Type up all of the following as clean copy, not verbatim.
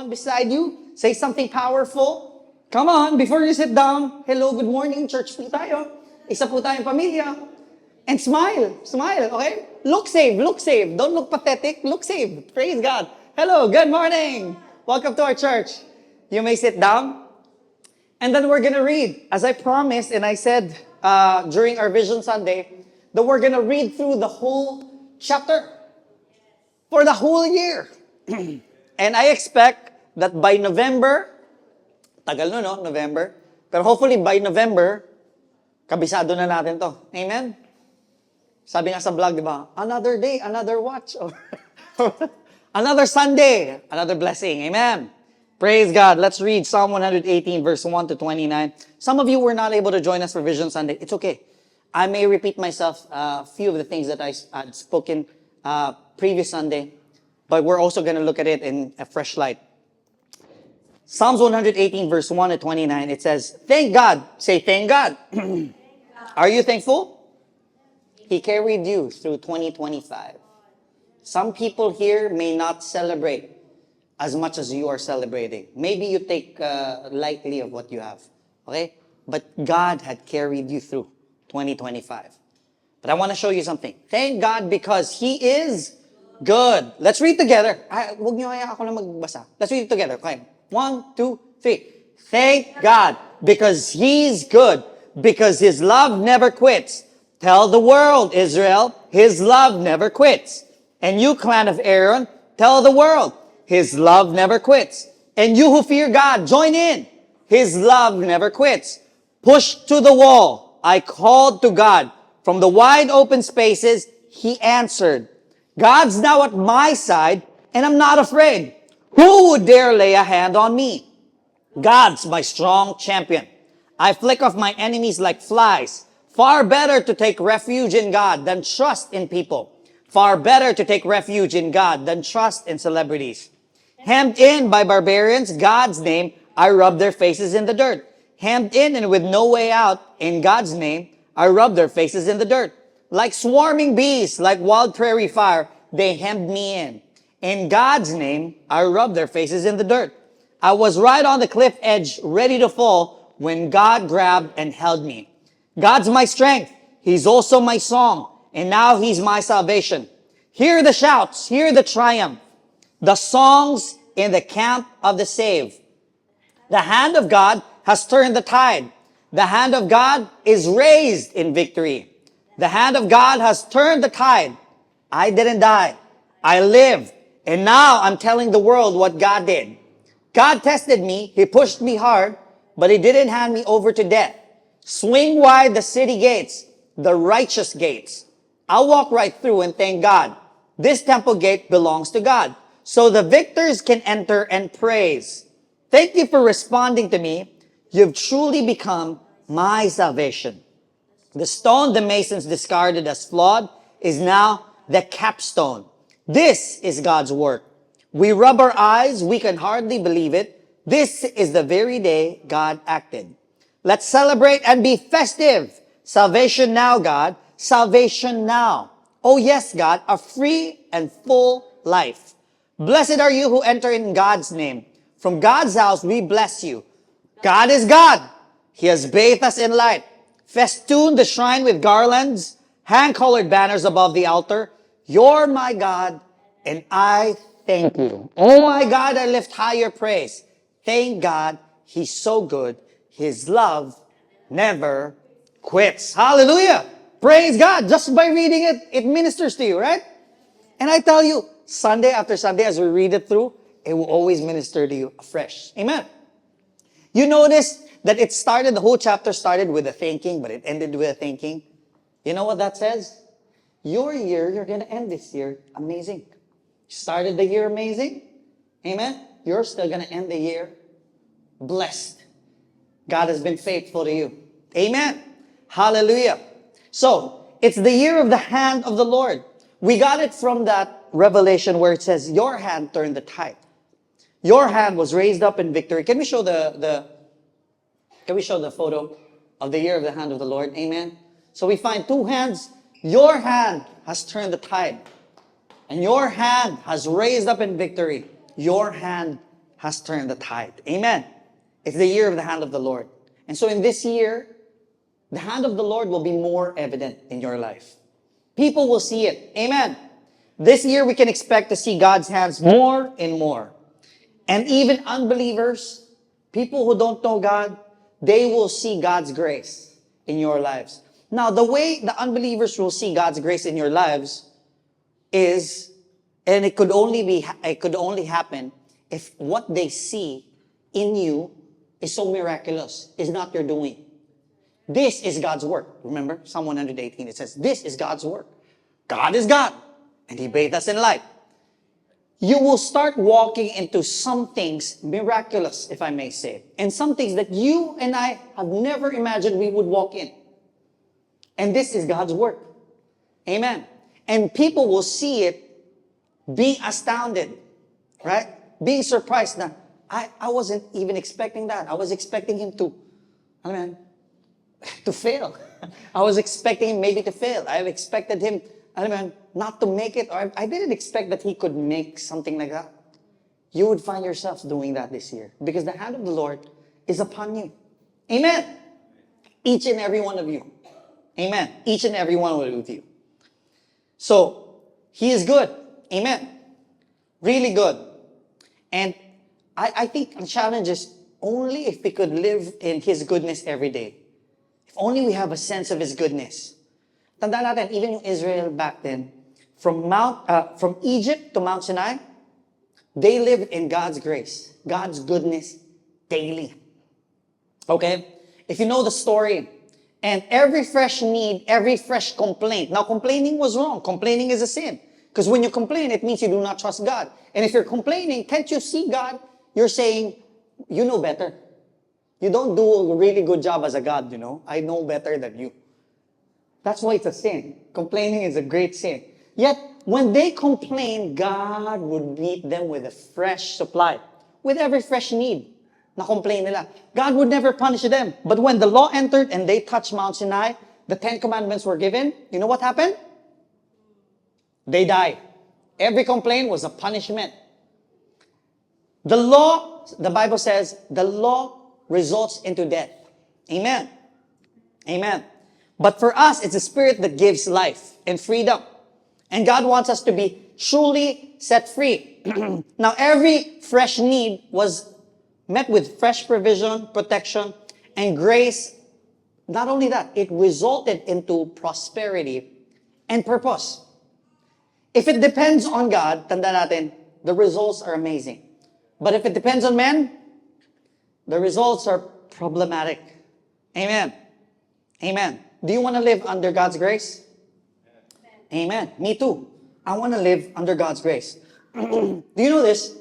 someone beside you. Say something powerful. Come on, before you sit down. Hello, good morning, church po tayo. Isa po tayong pamilya. And smile. Smile, okay? Look saved, look saved. Don't look pathetic, look saved. Praise God. Hello, good morning. Welcome to our church. You may sit down. And then we're gonna read. As I promised and I said during our Vision Sunday, that we're gonna read through the whole chapter for the whole year. And I expect that by November, tagal no, November, pero hopefully by November, kabisado na natin to. Amen? Sabi nga sa vlog, di ba? Another day, another watch. Or another Sunday, another blessing. Amen? Praise God. Let's read Psalm 118, verse 1 to 29. Some of you were not able to join us for Vision Sunday. It's okay. I may repeat myself a few of the things that I had spoken previous Sunday, but we're also going to look at it in a fresh light. Psalms 118, verse 1 to 29, it says, thank God. Say, thank God. Are you thankful? He carried you through 2025. Some people here may not celebrate as much as you are celebrating. Maybe you take lightly of what you have. Okay? But God had carried you through 2025. But I want to show you something. Thank God because He is good. Let's read together. Huwag niyo kaya ako na magbasa. Let's read it together. Okay. 1, 2, 3. Thank God because He's good. Because His love never quits. Tell the world, Israel, His love never quits. And you, clan of Aaron, tell the world, His love never quits. And you who fear God, join in. His love never quits. Pushed to the wall, I called to God. From the wide open spaces, He answered. God's now at my side, and I'm not afraid. Who would dare lay a hand on me? God's my strong champion. I flick off my enemies like flies. Far better to take refuge in God than trust in people. Far better to take refuge in God than trust in celebrities. Hemmed in by barbarians, God's name, I rub their faces in the dirt. Hemmed in and with no way out, in God's name, I rub their faces in the dirt. Like swarming bees, like wild prairie fire, they hemmed me in. In God's name, I rub their faces in the dirt. I was right on the cliff edge, ready to fall, when God grabbed and held me. God's my strength. He's also my song. And now He's my salvation. Hear the shouts. Hear the triumph. The songs in the camp of the saved. The hand of God has turned the tide. The hand of God is raised in victory. The hand of God has turned the tide. I didn't die. I lived. And now I'm telling the world what God did. God tested me. He pushed me hard, but He didn't hand me over to death. Swing wide the city gates, the righteous gates. I'll walk right through and thank God. This temple gate belongs to God. So the victors can enter and praise. Thank you for responding to me. You've truly become my salvation. The stone the masons discarded as flawed is now the capstone. This is God's work. We rub our eyes. We can hardly believe it. This is the very day God acted. Let's celebrate and be festive. Salvation now, God. Salvation now. Oh yes, God, a free and full life. Blessed are you who enter in God's name. From God's house, we bless you. God is God. He has bathed us in light. Festoon the shrine with garlands. Hang colored banners above the altar. You're my God, and I thank you. Oh my God, I lift high your praise. Thank God, He's so good. His love never quits. Hallelujah. Praise God. Just by reading it, it ministers to you, right? And I tell you, Sunday after Sunday, as we read it through, it will always minister to you afresh. Amen. You notice that the whole chapter started with a thanking, but it ended with a thanking. You know what that says? Your year, you're going to end this year amazing. Started the year amazing. Amen. You're still going to end the year blessed. God has been faithful to you. Amen. Hallelujah. So, it's the year of the hand of the Lord. We got it from that revelation where it says, your hand turned the tide. Your hand was raised up in victory. Can we show the photo of the year of the hand of the Lord? Amen. So we find two hands. Your hand has turned the tide. And your hand has raised up in victory. Your hand has turned the tide. Amen. It's the year of the hand of the Lord. And so in this year, the hand of the Lord will be more evident in your life. People will see it. Amen. This year we can expect to see God's hands more and more. And even unbelievers, people who don't know God, they will see God's grace in your lives. Now, the way the unbelievers will see God's grace in your lives is, and it could only happen if what they see in you is so miraculous, is not your doing. This is God's work. Remember, Psalm 118, it says, this is God's work. God is God, and He bathed us in light. You will start walking into some things miraculous, if I may say, and some things that you and I have never imagined we would walk in. And this is God's work. Amen. And people will see it, being astounded, right? Being surprised. Now, I wasn't even expecting that. I was expecting him to fail. I was expecting him maybe to fail. I expected him, not to make it. Or I didn't expect that he could make something like that. You would find yourself doing that this year because the hand of the Lord is upon you. Amen. Each and every one of you. Amen. Each and every one of you. So, He is good. Amen. Really good. And I think the challenge is only if we could live in His goodness every day. If only we have a sense of His goodness. Tanda natin, even yung Israel back then, from Egypt to Mount Sinai, they lived in God's grace, God's goodness daily. Okay? If you know the story, and every fresh need, every fresh complaint. Now, complaining was wrong. Complaining is a sin. Because when you complain, it means you do not trust God. And if you're complaining, can't you see God? You're saying, you know better. You don't do a really good job as a God, you know. I know better than you. That's why it's a sin. Complaining is a great sin. Yet, when they complained, God would meet them with a fresh supply. With every fresh need. Na-complain nila. God would never punish them. But when the law entered and they touched Mount Sinai, the 10 commandments were given, you know what happened? They died. Every complaint was a punishment. The law, the Bible says, the law results into death. Amen. Amen. But for us, it's the Spirit that gives life and freedom. And God wants us to be truly set free. Now, every fresh need was met with fresh provision, protection, and grace. Not only that, it resulted into prosperity and purpose. If it depends on God, tanda natin, the results are amazing. But if it depends on men, the results are problematic. Amen. Amen. Do you want to live under God's grace? Amen. Me too. I want to live under God's grace. Do you know this?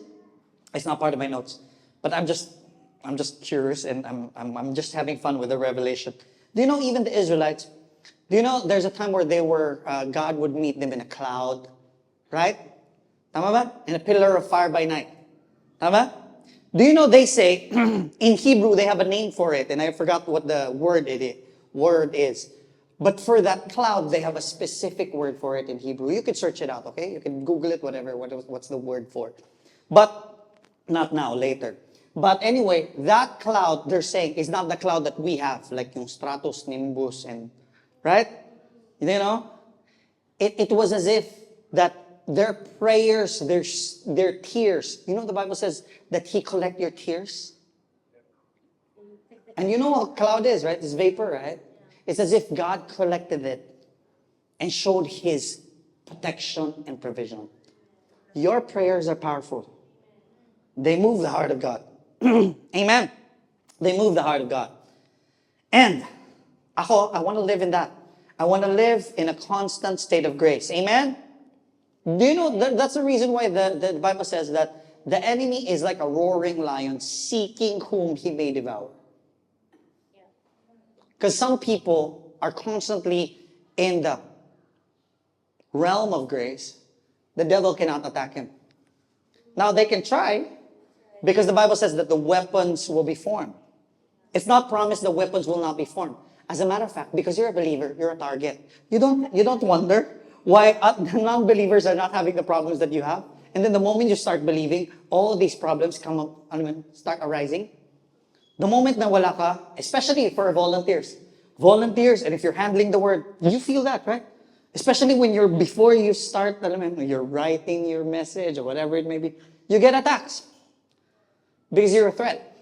It's not part of my notes. But I'm just curious, and I'm just having fun with the revelation. Do you know even the Israelites? Do you know there's a time where God would meet them in a cloud, right? Tama ba? In a pillar of fire by night. Tama? Do you know they say in Hebrew they have a name for it, and I forgot what the word is. But for that cloud, they have a specific word for it in Hebrew. You can search it out, okay? You can Google it, whatever. What's the word for it? But not now, later. But anyway, that cloud, they're saying, is not the cloud that we have, like yung stratus, nimbus, and, right? You know? It was as if that their prayers, their tears, you know the Bible says that He collect your tears? And you know what cloud is, right? It's vapor, right? It's as if God collected it and showed His protection and provision. Your prayers are powerful. They move the heart of God. Amen. They move the heart of God. And I want to live in that. I want to live in a constant state of grace. Amen. Do you know that's the reason why the Bible says that the enemy is like a roaring lion seeking whom he may devour. Because some people are constantly in the realm of grace. The devil cannot attack him. Now they can try, because the Bible says that the weapons will be formed. It's not promised the weapons will not be formed. As a matter of fact, because you're a believer, you're a target. You don't wonder why non-believers are not having the problems that you have. And then the moment you start believing, all these problems come up, start arising. The moment na wala ka, especially for volunteers, and if you're handling the word, you feel that, right? Especially when before you start, you're writing your message or whatever it may be, you get attacks because you're a threat,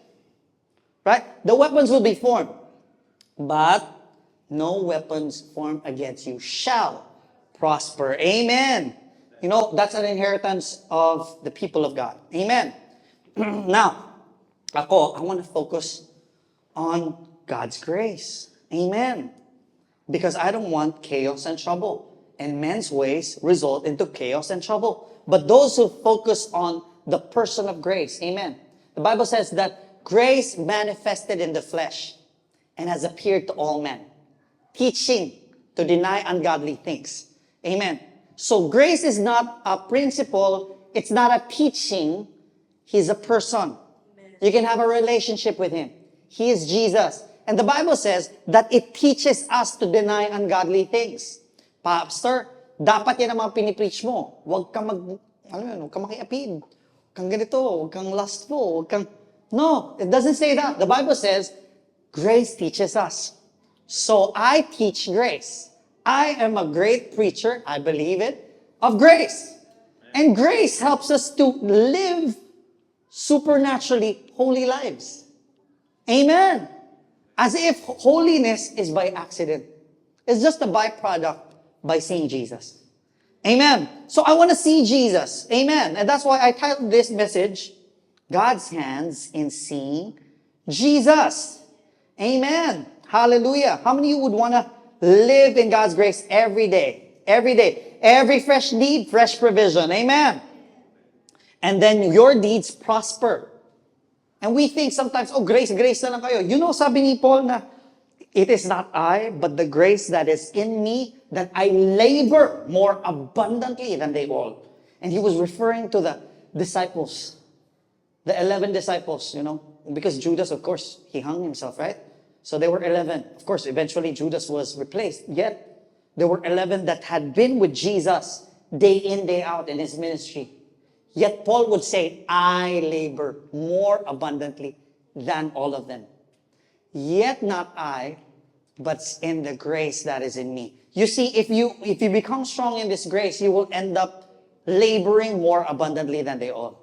right? The weapons will be formed, but no weapons formed against you shall prosper. Amen. That's an inheritance of the people of God. Amen. Now, I want to focus on God's grace. Amen. Because I don't want chaos and trouble. And men's ways result into chaos and trouble. But those who focus on the person of grace, amen. The Bible says that grace manifested in the flesh and has appeared to all men, teaching to deny ungodly things. Amen. So grace is not a principle, it's not a teaching, He's a person. You can have a relationship with Him. He is Jesus. And the Bible says that it teaches us to deny ungodly things. Pastor, dapat yan ang mga pinipreach mo. Huwag kang makiapid. Huwag kang ganito, huwag kang lustful, No, it doesn't say that. The Bible says, grace teaches us. So I teach grace. I am a great preacher, I believe it, of grace. And grace helps us to live supernaturally holy lives. Amen. As if holiness is by accident. It's just a byproduct by seeing Jesus. Amen. So I want to see Jesus. Amen. And that's why I titled this message, God's Hands in Seeing Jesus. Amen. Hallelujah. How many of you would want to live in God's grace every day? Every day. Every fresh need, fresh provision. Amen. And then your deeds prosper. And we think sometimes, grace na lang kayo. Sabi ni Paul na, it is not I, but the grace that is in me, that I labor more abundantly than they all. And he was referring to the disciples, the 11 disciples, because Judas, of course, he hung himself, right? So there were 11. Of course, eventually Judas was replaced. Yet, there were 11 that had been with Jesus day in, day out in his ministry. Yet Paul would say, I labor more abundantly than all of them. Yet not I, but in the grace that is in me. You see, if you become strong in this grace, you will end up laboring more abundantly than they all.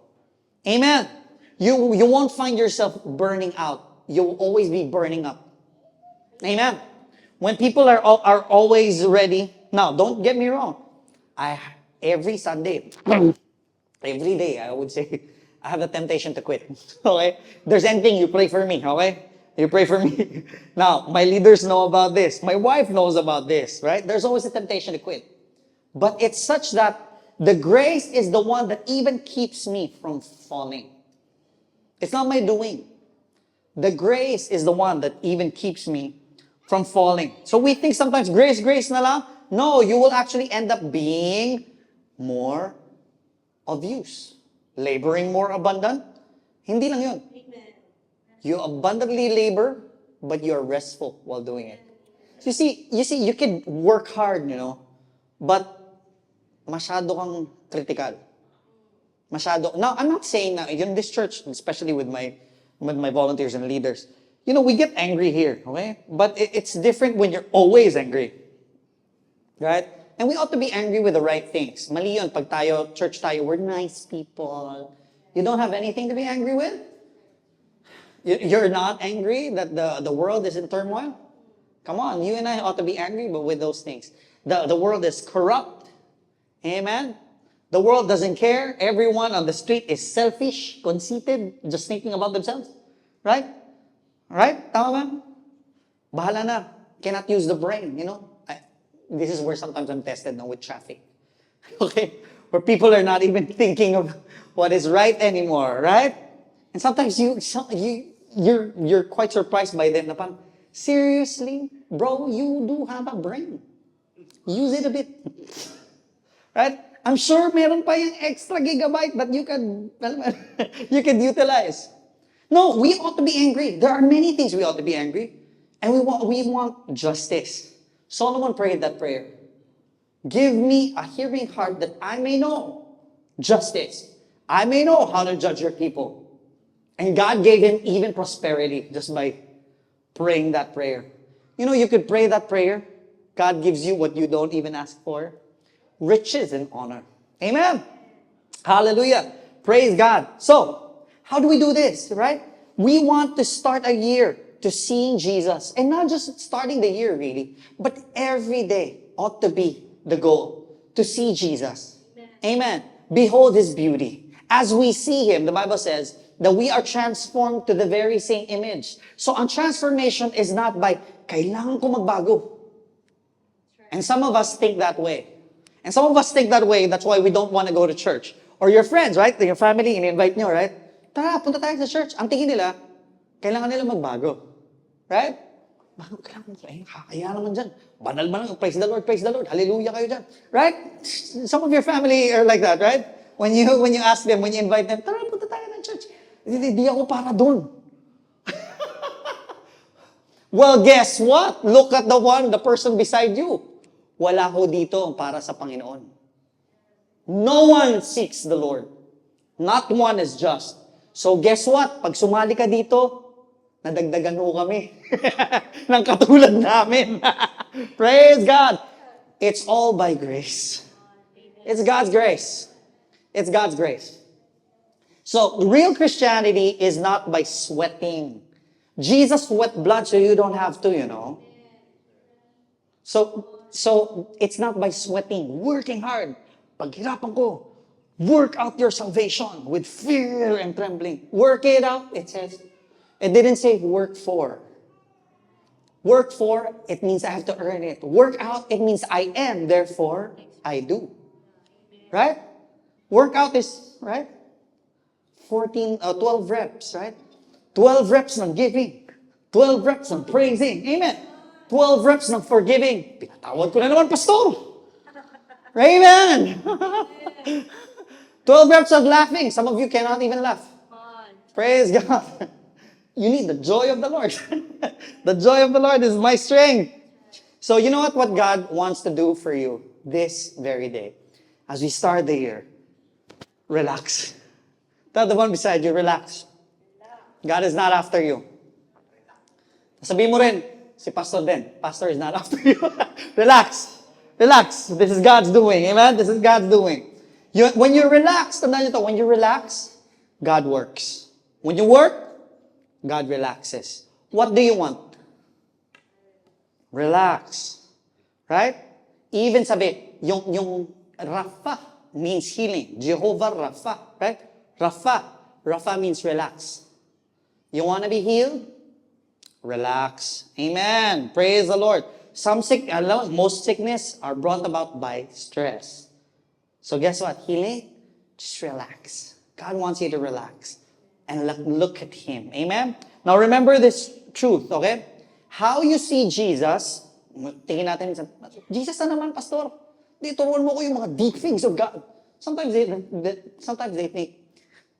Amen. You won't find yourself burning out. You will always be burning up. Amen. When people are always ready, now don't get me wrong. Every Sunday, every day, I would say, I have the temptation to quit. Okay? If there's anything, you pray for me. Okay? You pray for me. Now, my leaders know about this. My wife knows about this, right? There's always a temptation to quit. But it's such that the grace is the one that even keeps me from falling. It's not my doing. The grace is the one that even keeps me from falling. So we think sometimes, grace na lang. No, you will actually end up being more of use. Laboring more abundant. Hindi lang yun. You abundantly labor, but you're restful while doing it. You see, you can work hard, but masyado kang critical. Masyado. Now, I'm not saying that in this church, especially with my volunteers and leaders, we get angry here, okay? But it's different when you're always angry. Right? And we ought to be angry with the right things. Mali yun, pag church tayo, we're nice people. You don't have anything to be angry with? You're not angry that the world is in turmoil? Come on, you and I ought to be angry but with those things. The world is corrupt. Amen? The world doesn't care. Everyone on the street is selfish, conceited, just thinking about themselves. Right? Right? Tama ba? Bahala na. Cannot use the brain, This is where sometimes I'm tested now with traffic. Okay? Where people are not even thinking of what is right anymore, right? And sometimes you're quite surprised by them. Seriously? Bro, you do have a brain. Use it a bit. Right? I'm sure meron pa yung extra gigabyte that you can utilize. No, we ought to be angry. There are many things we ought to be angry. And we want justice. Solomon prayed that prayer. Give me a hearing heart that I may know justice. I may know how to judge your people. And God gave him even prosperity just by praying that prayer. You know, you could pray that prayer. God gives you what you don't even ask for. Riches and honor. Amen. Hallelujah. Praise God. So, how do we do this, right? We want to start a year to seeing Jesus. And not just starting the year, really. But every day ought to be the goal. To see Jesus. Amen. Behold his beauty. As we see him, the Bible says, that we are transformed to the very same image. So, ang transformation is not by, kailangan ko magbago. And some of us think that way. And some of us think that way, that's why we don't want to go to church. Or your friends, right? Your family, in-invite nyo, right? Tara, punta tayo sa church. Ang tingin nila, kailangan nila magbago. Right? Bago, kailangan mo, kaya naman dyan. Banal man lang, praise the Lord, hallelujah kayo dyan. Right? Some of your family are like that, right? When you ask them, when you invite them, tara, punta tayo ng church. Hindi ako para doon. Well, guess what? Look at the person beside you. Wala ho dito ang para sa Panginoon. No one seeks the Lord. Not one is just. So guess what? Pag sumali ka dito, nadagdagan ho kami ng katulad namin. Praise God. It's all by grace. It's God's grace. It's God's grace. So, real Christianity is not by sweating. Jesus sweat blood so you don't have to, you know. So it's not by sweating, working hard. Paghirapan ko, work out your salvation with fear and trembling. Work it out, it says. It didn't say work for. Work for, it means I have to earn it. Work out, it means I am, therefore, I do. Right? Work out is, right? 12 reps, right? 12 reps ng giving. 12 reps ng praising. Amen. 12 reps ng forgiving. Pinatawad ko na naman, pastor. Amen. 12 reps of laughing. Some of you cannot even laugh. Praise God. You need the joy of the Lord. The joy of the Lord is my strength. So you know what God wants to do for you this very day? As we start the year, relax. Tell the one beside you, relax. God is not after you. Sabihin mo rin, si Pastor din. Pastor is not after you. Relax. Relax. This is God's doing. Amen? This is God's doing. When you're relaxed, tandaan nyo to, when you relax, God works. When you work, God relaxes. What do you want? Relax. Right? Even sabi, yung Rapha means healing. Jehovah Rapha. Right? Rapha means relax. You want to be healed? Relax. Amen. Praise the Lord. Most sickness are brought about by stress. So guess what? Healing? Just relax. God wants you to relax. And look at Him. Amen? Now remember this truth, okay? How you see Jesus, tingin natin, Jesus na naman, pastor. Di, turuan mo ko yung mga deep things of God. Sometimes they think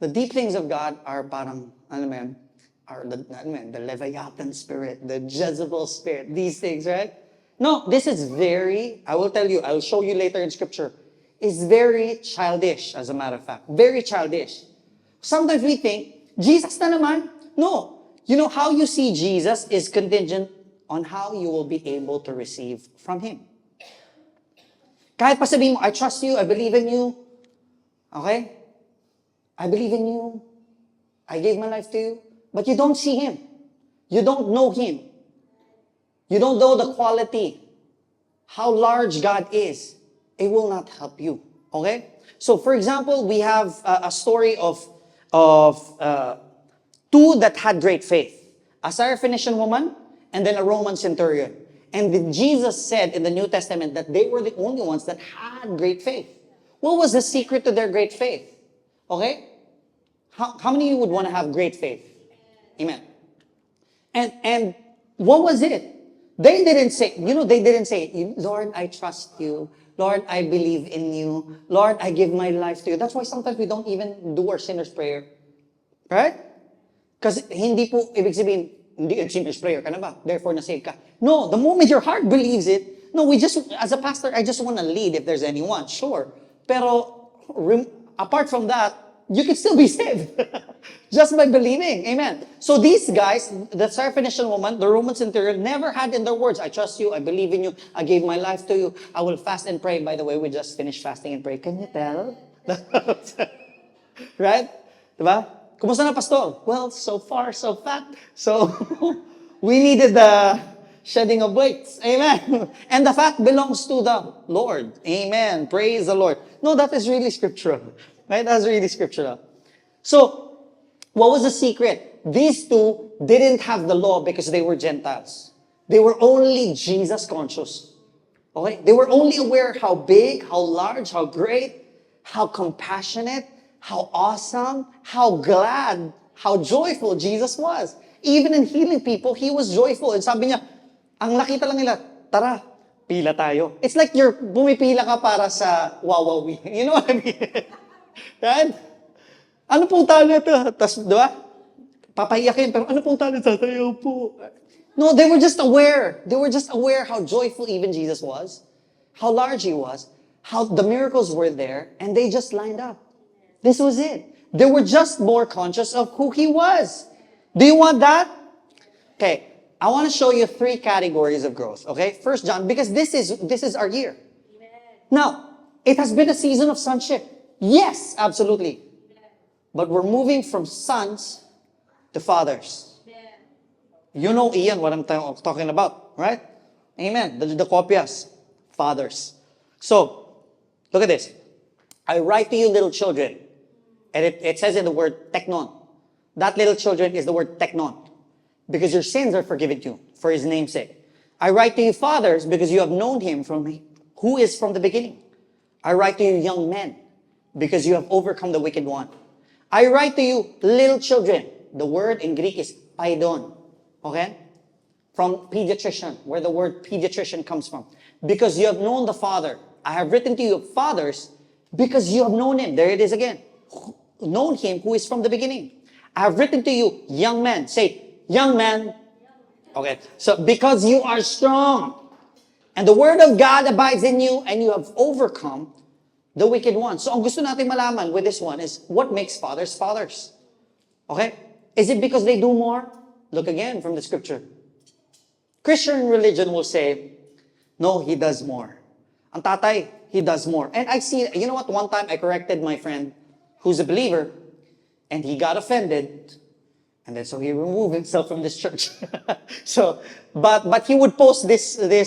the deep things of God are parang, the Leviathan spirit, the Jezebel spirit, these things, right? No, this is I will tell you, I'll show you later in scripture, is very childish, as a matter of fact. Very childish. Sometimes we think, Jesus na naman. No. You know, how you see Jesus is contingent on how you will be able to receive from Him. Kahit pa sabihin mo, I trust you, I believe in you. Okay? I believe in you. I gave my life to you. But you don't see Him. You don't know Him. You don't know the quality, how large God is. It will not help you. Okay? So, for example, we have a story of two that had great faith. A Syrophoenician woman and then a Roman centurion. And then Jesus said in the New Testament that they were the only ones that had great faith. What was the secret to their great faith? Okay? How many of you would want to have great faith? Amen. And what was it? They didn't say, Lord, I trust you. Lord, I believe in you. Lord, I give my life to you. That's why sometimes we don't even do our sinner's prayer. Right? Because hindi po, ibig sabihin, hindi sinner's prayer ka na ba? Therefore, na-save ka. No, the moment your heart believes it, no, as a pastor, I just want to lead if there's anyone. Sure. Pero, apart from that, you can still be saved. Just by believing. Amen. So these guys, the Syrophoenician woman, the Roman centurion, never had in their words, I trust you, I believe in you, I gave my life to you, I will fast and pray. By the way, we just finished fasting and pray. Can you tell? Right? Diba? Kumusta na, pastor? Well, so far, so fat. So, we needed the shedding of weights. Amen. And the fat belongs to the Lord. Amen. Praise the Lord. No, that is really scriptural. Right? That's really scriptural. So, what was the secret? These two didn't have the law because they were Gentiles. They were only Jesus conscious. Okay? They were only aware how big, how large, how great, how compassionate, how awesome, how glad, how joyful Jesus was. Even in healing people, He was joyful. And sabi niya, ang nakita lang nila, tara, pila tayo. It's like you're bumipila ka para sa Wawawi. You know what I mean? Right? Ano pong talo ito? Tapos, di ba? Papahiyakin, pero ano pong talo ito? Tayo po. No, they were just aware. They were just aware how joyful even Jesus was, how large He was, how the miracles were there, and they just lined up. This was it. They were just more conscious of who He was. Do you want that? Okay, I want to show you 3 categories of growth. Okay, First John, because this is our year. Now, it has been a season of sonship. Yes, absolutely. But we're moving from sons to fathers. You know, Ian, what I'm talking about, right? Amen. The copias, fathers. So, look at this. I write to you, little children. And it says in the word teknon. That little children is the word teknon. Because your sins are forgiven you for His name's sake. I write to you, fathers, because you have known Him who is from the beginning. I write to you, young men, because you have overcome the wicked one. I write to you, little children. The word in Greek is paidon. Okay? From pediatrician, where the word pediatrician comes from. Because you have known the Father. I have written to you, fathers, because you have known Him. There it is again. Known Him who is from the beginning. I have written to you, young men. Say, young men. Okay. So, because you are strong, and the word of God abides in you, and you have overcome the wicked one. So, ang gusto natin malaman with this one is, what makes fathers fathers? Okay? Is it because they do more? Look again from the scripture. Christian religion will say, no, he does more. Ang tatay, he does more. And I see, you know what? One time I corrected my friend who's a believer, and he got offended, and then so he removed himself from this church. So, but he would post this. He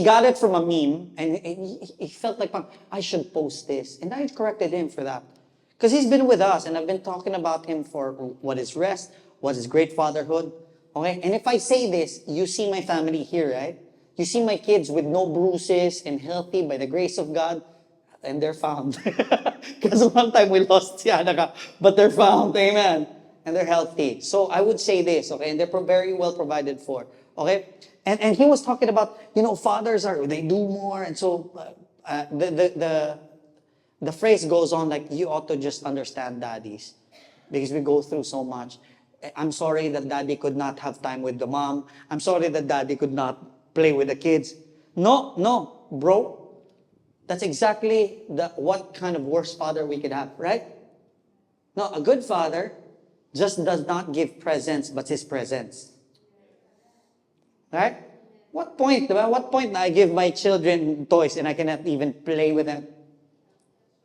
got it from a meme, and he felt like, I should post this. And I corrected him for that. Because he's been with us, and I've been talking about him for what is rest, what is great fatherhood. Okay? And if I say this, you see my family here, right? You see my kids with no bruises and healthy by the grace of God, and they're found. Because one time we lost si Anaka, but they're found. Amen. And they're healthy. So I would say this, okay? And they're very well provided for. Okay? And he was talking about, fathers they do more. And so the phrase goes on like, you ought to just understand daddies. Because we go through so much. I'm sorry that daddy could not have time with the mom. I'm sorry that daddy could not play with the kids. No, bro. That's exactly what kind of worst father we could have, right? No, a good father just does not give presents, but his presence. Right? What point na I give my children toys and I cannot even play with them?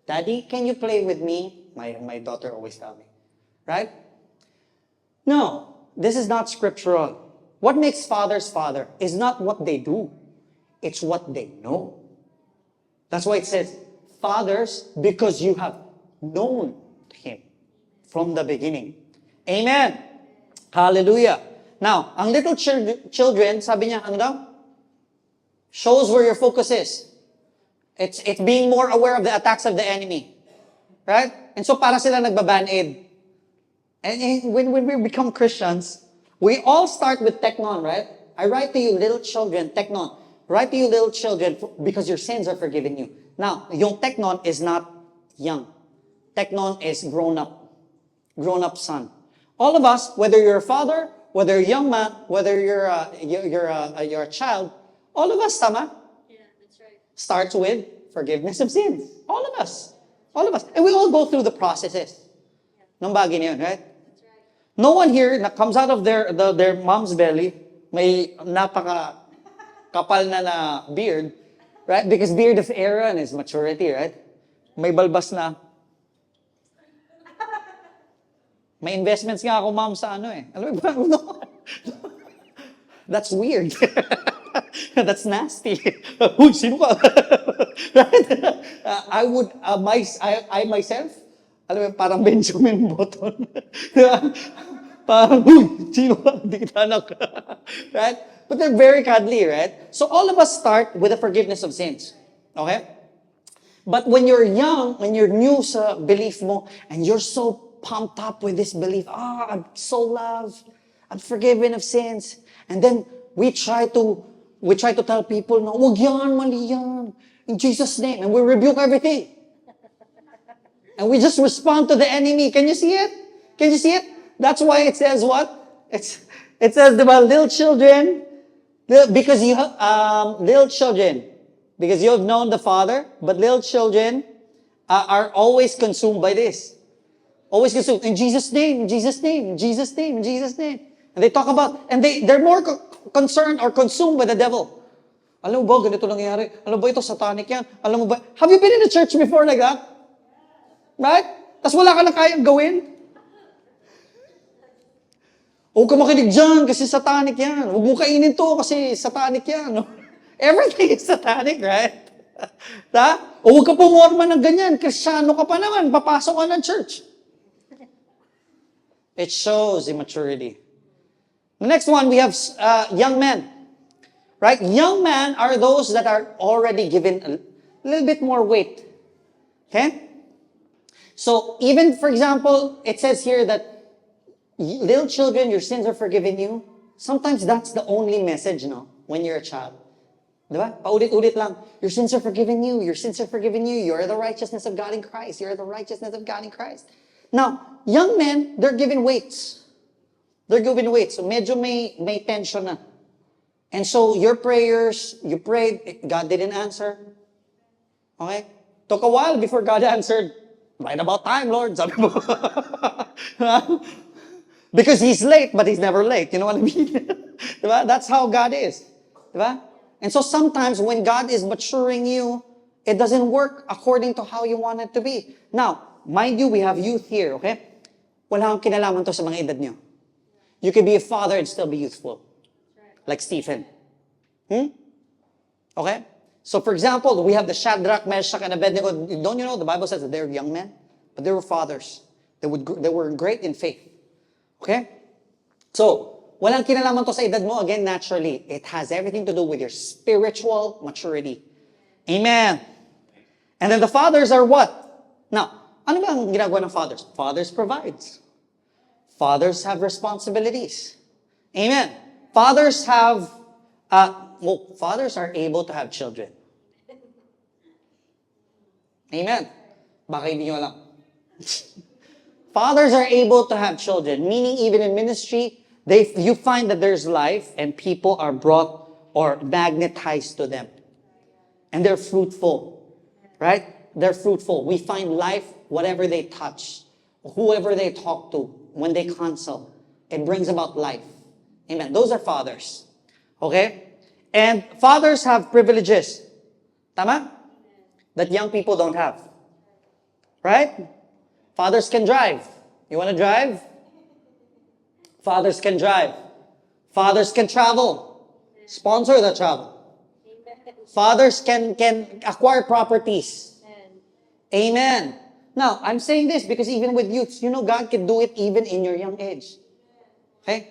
Daddy, can you play with me? My daughter always tells me. Right? No, this is not scriptural. What makes fathers father is not what they do. It's what they know. That's why it says, fathers, because you have known Him from the beginning. Amen. Hallelujah. Now, ang little children, sabi niya, ano daw? Shows where your focus is. It's being more aware of the attacks of the enemy. Right? And so para sila nagbaband-aid. And when we become Christians, we all start with teknon, right? I write to you, little children, teknon. Write to you, little children, because your sins are forgiven you. Now, yung teknon is not young. Teknon is grown-up son. All of us, whether you're a father, whether you're a young man, whether you're a child, all of us, tama? Yeah, that's right. Starts with Forgiveness of sins. All of us. All of us. And we all go through the processes. Nung bagay na yun, right? No one here na comes out of their mom's belly, may napaka kapal na beard, right? Because beard of Aaron is maturity, right? May balbas na. May investments nga ako, ma'am, sa ano eh. Alam mo ba? No. That's weird. That's nasty. Uy, sino ka? Right? I myself, alam mo, parang Benjamin Button. Parang, uy, sino ka? Hindi kita anak. Right? But they're very cuddly, right? So all of us start with the forgiveness of sins. Okay? But when you're young, when you're new sa belief mo, and you're so pumped up with this belief, I'm so loved, I'm forgiven of sins. And then we try to tell people, no, wag yan, mali yan, in Jesus' name. And we rebuke everything. And we just respond to the enemy. Can you see it? Can you see it? That's why it says what? It says about little children, because you have known the Father, but little children are always consumed by this. Always consumed. In Jesus' name, in Jesus' name, in Jesus' name, in Jesus' name. And they talk about, and they're more concerned or consumed by the devil. Alam mo ba, ganito nangyayari? Alam mo ba, ito satanic yan? Alam mo ba, have you been in a church before like that? Right? Tapos wala ka na kayang gawin? Huwag ka makinig dyan kasi satanic yan. Huwag mo kainin to kasi satanic yan. No? Everything is satanic, right? O huwag ka pumorma ng ganyan. Kristyano ka pa naman. Papasok ka ng church. It shows immaturity. The next one, we have young men. Right? Young men are those that are already given a little bit more weight. Okay? So, even, for example, it says here that little children, your sins are forgiven you. Sometimes that's the only message, no? When you're a child. Diba? Paulit-ulit lang. Your sins are forgiven you. Your sins are forgiven you. You're the righteousness of God in Christ. You're the righteousness of God in Christ. Now, young men, they're given weights. They're given weights. So, medyo may tension na. And so, your prayers, you prayed, God didn't answer. Okay? Took a while before God answered. Right about time, Lord. Sabi mo. Because He's late, but He's never late. You know what I mean? Diba? That's how God is. Diba? And so sometimes when God is maturing you, it doesn't work according to how you want it to be. Now, mind you, we have youth here, okay? Wala kang kinalaman to sa mga edad nyo. You can be a father and still be youthful. Like Stephen. Okay? So for example, we have the Shadrach, Meshach, and Abednego. Don't you know, the Bible says that they were young men, but they were fathers. They were great in faith. Okay? So, walang kinalaman to sa edad mo, again, naturally. It has everything to do with your spiritual maturity. Amen. And then the fathers are what? Now, ano ba ang ginagawa ng fathers? Fathers provides. Fathers have responsibilities. Amen. Fathers have, fathers are able to have children. Amen. Baka hindi nyo alam. Fathers are able to have children, meaning even in ministry, you find that there's life and people are brought or magnetized to them. And they're fruitful. Right? They're fruitful. We find life, whatever they touch, whoever they talk to, when they consult, it brings about life. Amen. Those are fathers. Okay? And fathers have privileges. Tama? That young people don't have. Right? Fathers can drive. You want to drive? Fathers can drive. Fathers can travel. Sponsor the travel. Fathers can acquire properties. Amen. Now, I'm saying this because even with youths, you know, God can do it even in your young age. Okay?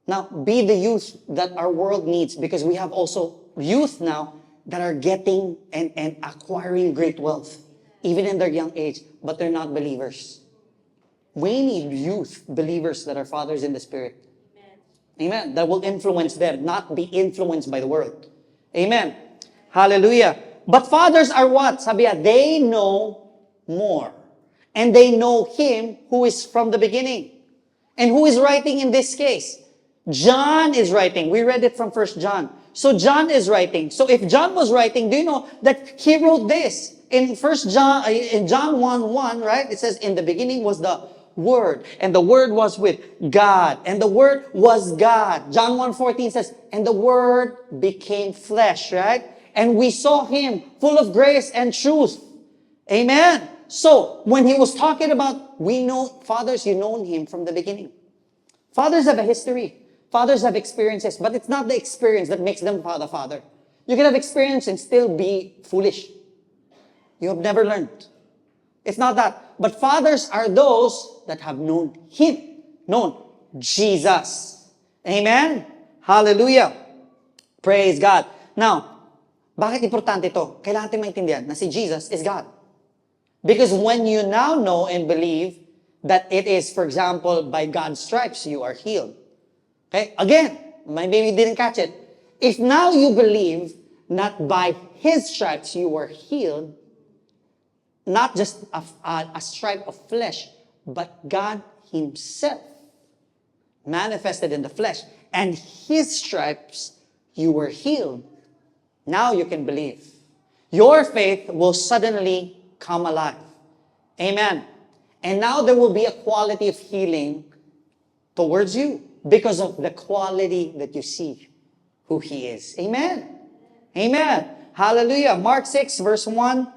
Now, be the youth that our world needs because we have also youth now that are getting and acquiring great wealth, even in their young age, but they're not believers. We need youth believers that are fathers in the Spirit. Amen. That will influence them, not be influenced by the world. Amen. Hallelujah. But fathers are what? Sabi niya, they know more. And they know Him who is from the beginning. And who is writing in this case? John is writing. We read it from 1 John. So John is writing. So if John was writing, do you know that he wrote this? In John 1:1, right? It says, in the beginning was the Word, and the Word was with God, and the Word was God. John 1:14 says, and the Word became flesh, right? And we saw Him full of grace and truth. Amen. So, when He was talking about, we know, fathers, you known Him from the beginning. Fathers have a history. Fathers have experiences, but it's not the experience that makes them father. You can have experience and still be foolish. You have never learned. It's not that. But fathers are those that have known Him, known Jesus. Amen? Hallelujah. Praise God. Now, bakit importante ito? Kailangan natin maintindihan na si Jesus is God. Because when you now know and believe that it is, for example, by God's stripes you are healed. Okay? Again, maybe you didn't catch it. If now you believe not by His stripes you were healed, not just a stripe of flesh, but God Himself manifested in the flesh, and His stripes you were healed. Now you can believe. Your faith will suddenly come alive. Amen. And now there will be a quality of healing towards you because of the quality that you see who He is. Amen. Amen. Hallelujah. Mark 6, verse 1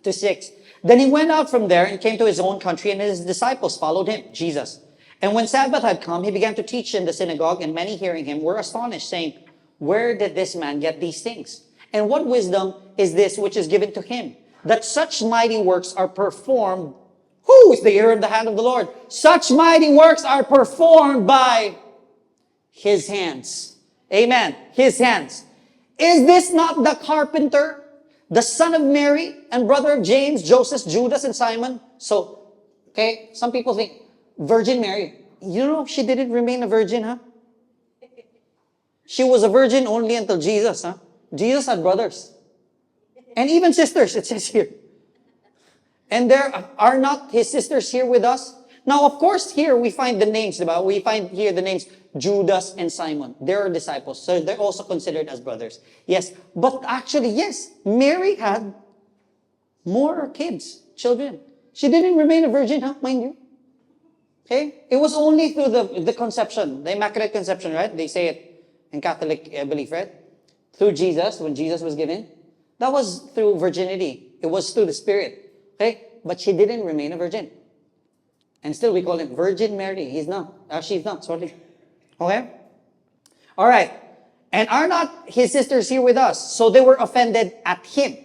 to 6. Then He went out from there and came to His own country, and His disciples followed Him, Jesus. And when Sabbath had come, He began to teach in the synagogue, and many hearing Him were astonished, saying, where did this man get these things? And what wisdom is this which is given to Him, that such mighty works are performed? Who is the ear of the hand of the Lord? Such mighty works are performed by His hands. Amen. His hands. Is this not the carpenter, the son of Mary, and brother of James, Joseph, Judas, and Simon? So, okay, some people think, Virgin Mary. You know, she didn't remain a virgin, huh? She was a virgin only until Jesus, huh? Jesus had brothers. And even sisters, it says here. And there are not His sisters here with us. Now, of course, here we find the names, diba? We find here the names Judas and Simon. They're disciples, so they're also considered as brothers. Yes, but actually, yes, Mary had more kids, children. She didn't remain a virgin, huh? Mind you. Okay? It was only through the conception, the Immaculate Conception, right? They say it in Catholic belief, right? Through Jesus, when Jesus was given. That was through virginity. It was through the Spirit. Okay? But she didn't remain a virgin. And still we call him Virgin Mary. He's not. She's not. Sorry. Okay? All right. And are not His sisters here with us? So they were offended at Him.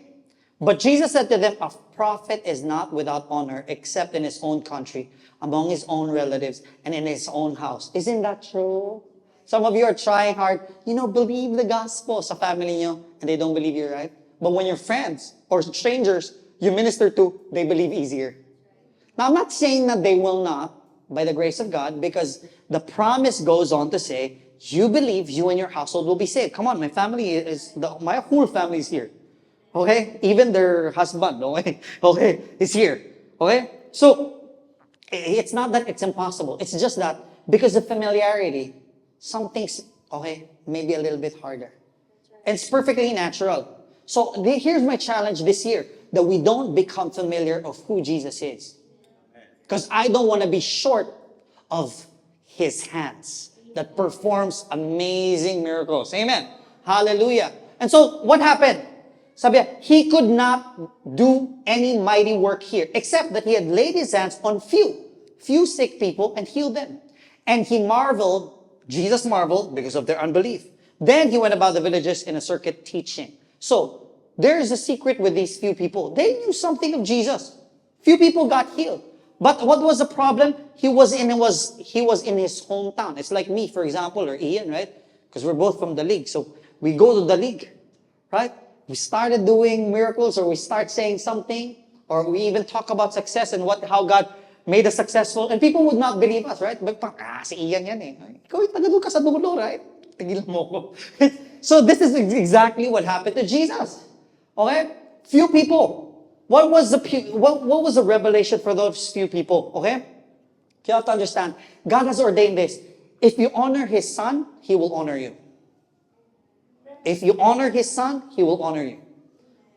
But Jesus said to them, a prophet is not without honor except in his own country, among his own relatives, and in his own house. Isn't that true? Some of you are trying hard, believe the gospel sa family nyo, and they don't believe you, right? But when your friends or strangers you minister to, they believe easier. Now, I'm not saying that they will not, by the grace of God, because the promise goes on to say, you believe, you and your household will be saved. Come on, my whole family is here. Okay? Even their husband, okay, is here. Okay? So, it's not that it's impossible. It's just that, because of familiarity, some things, maybe a little bit harder. And it's perfectly natural. So, here's my challenge this year, that we don't become familiar of who Jesus is. Because I don't want to be short of His hands that performs amazing miracles. Amen. Hallelujah. And so, what happened? Sabi, He could not do any mighty work here, except that He had laid His hands on few sick people and healed them. And Jesus marveled because of their unbelief. Then He went about the villages in a circuit teaching. So, there is a secret with these few people. They knew something of Jesus. Few people got healed. But what was the problem? He was in his hometown. It's like me, for example, or Ian, right? Because we're both from the league. So we go to the league, right? We started doing miracles, or we start saying something, or we even talk about success and how God made us successful. And people would not believe us, right? But si Ian yan eh. Ikaw yung taga doon ka sa dulo, right? Tigilan mo ko. So this is exactly what happened to Jesus. Okay? Few people. What was the revelation for those few people? Okay? You have to understand, God has ordained this. If you honor His Son, He will honor you. If you honor His Son, He will honor you.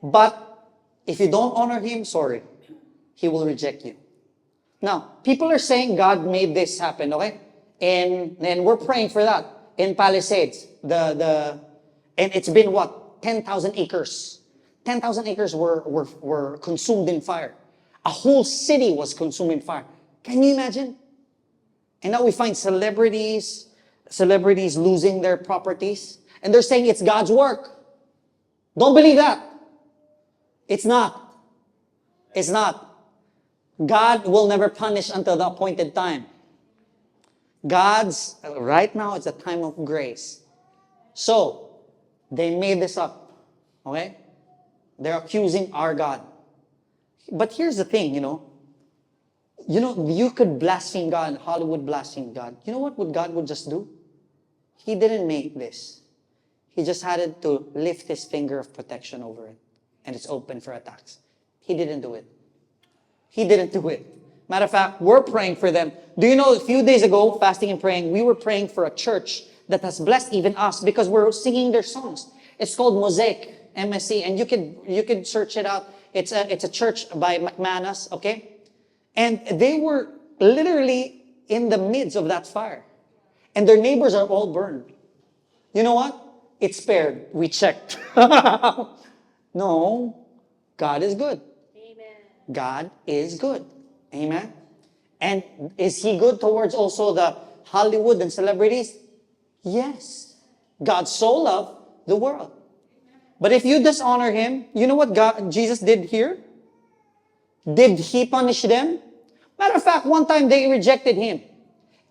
But if you don't honor Him, sorry, He will reject you. Now, people are saying God made this happen, okay? And we're praying for that in Palisades. And it's been what? 10,000 acres. 10,000 acres were consumed in fire. A whole city was consumed in fire. Can you imagine? And now we find celebrities losing their properties. And they're saying it's God's work. Don't believe that. It's not. It's not. God will never punish until the appointed time. Right now, it's a time of grace. So, they made this up. Okay? They're accusing our God. But here's the thing, you could blaspheme God, Hollywood blaspheme God. You know what God would just do? He didn't make this. He just had to lift His finger of protection over it. And it's open for attacks. He didn't do it. He didn't do it. Matter of fact, we're praying for them. Do you know, a few days ago, fasting and praying, we were praying for a church that has blessed even us because we're singing their songs. It's called Mosaic, MSC, and you can search it out. It's a church by McManus, okay? And they were literally in the midst of that fire. And their neighbors are all burned. You know what? It's spared. We checked. No, God is good. God is good. Amen. And is He good towards also the Hollywood and celebrities? Yes. God so loved the world. But if you dishonor Him, you know what Jesus did here? Did He punish them? Matter of fact, one time they rejected Him.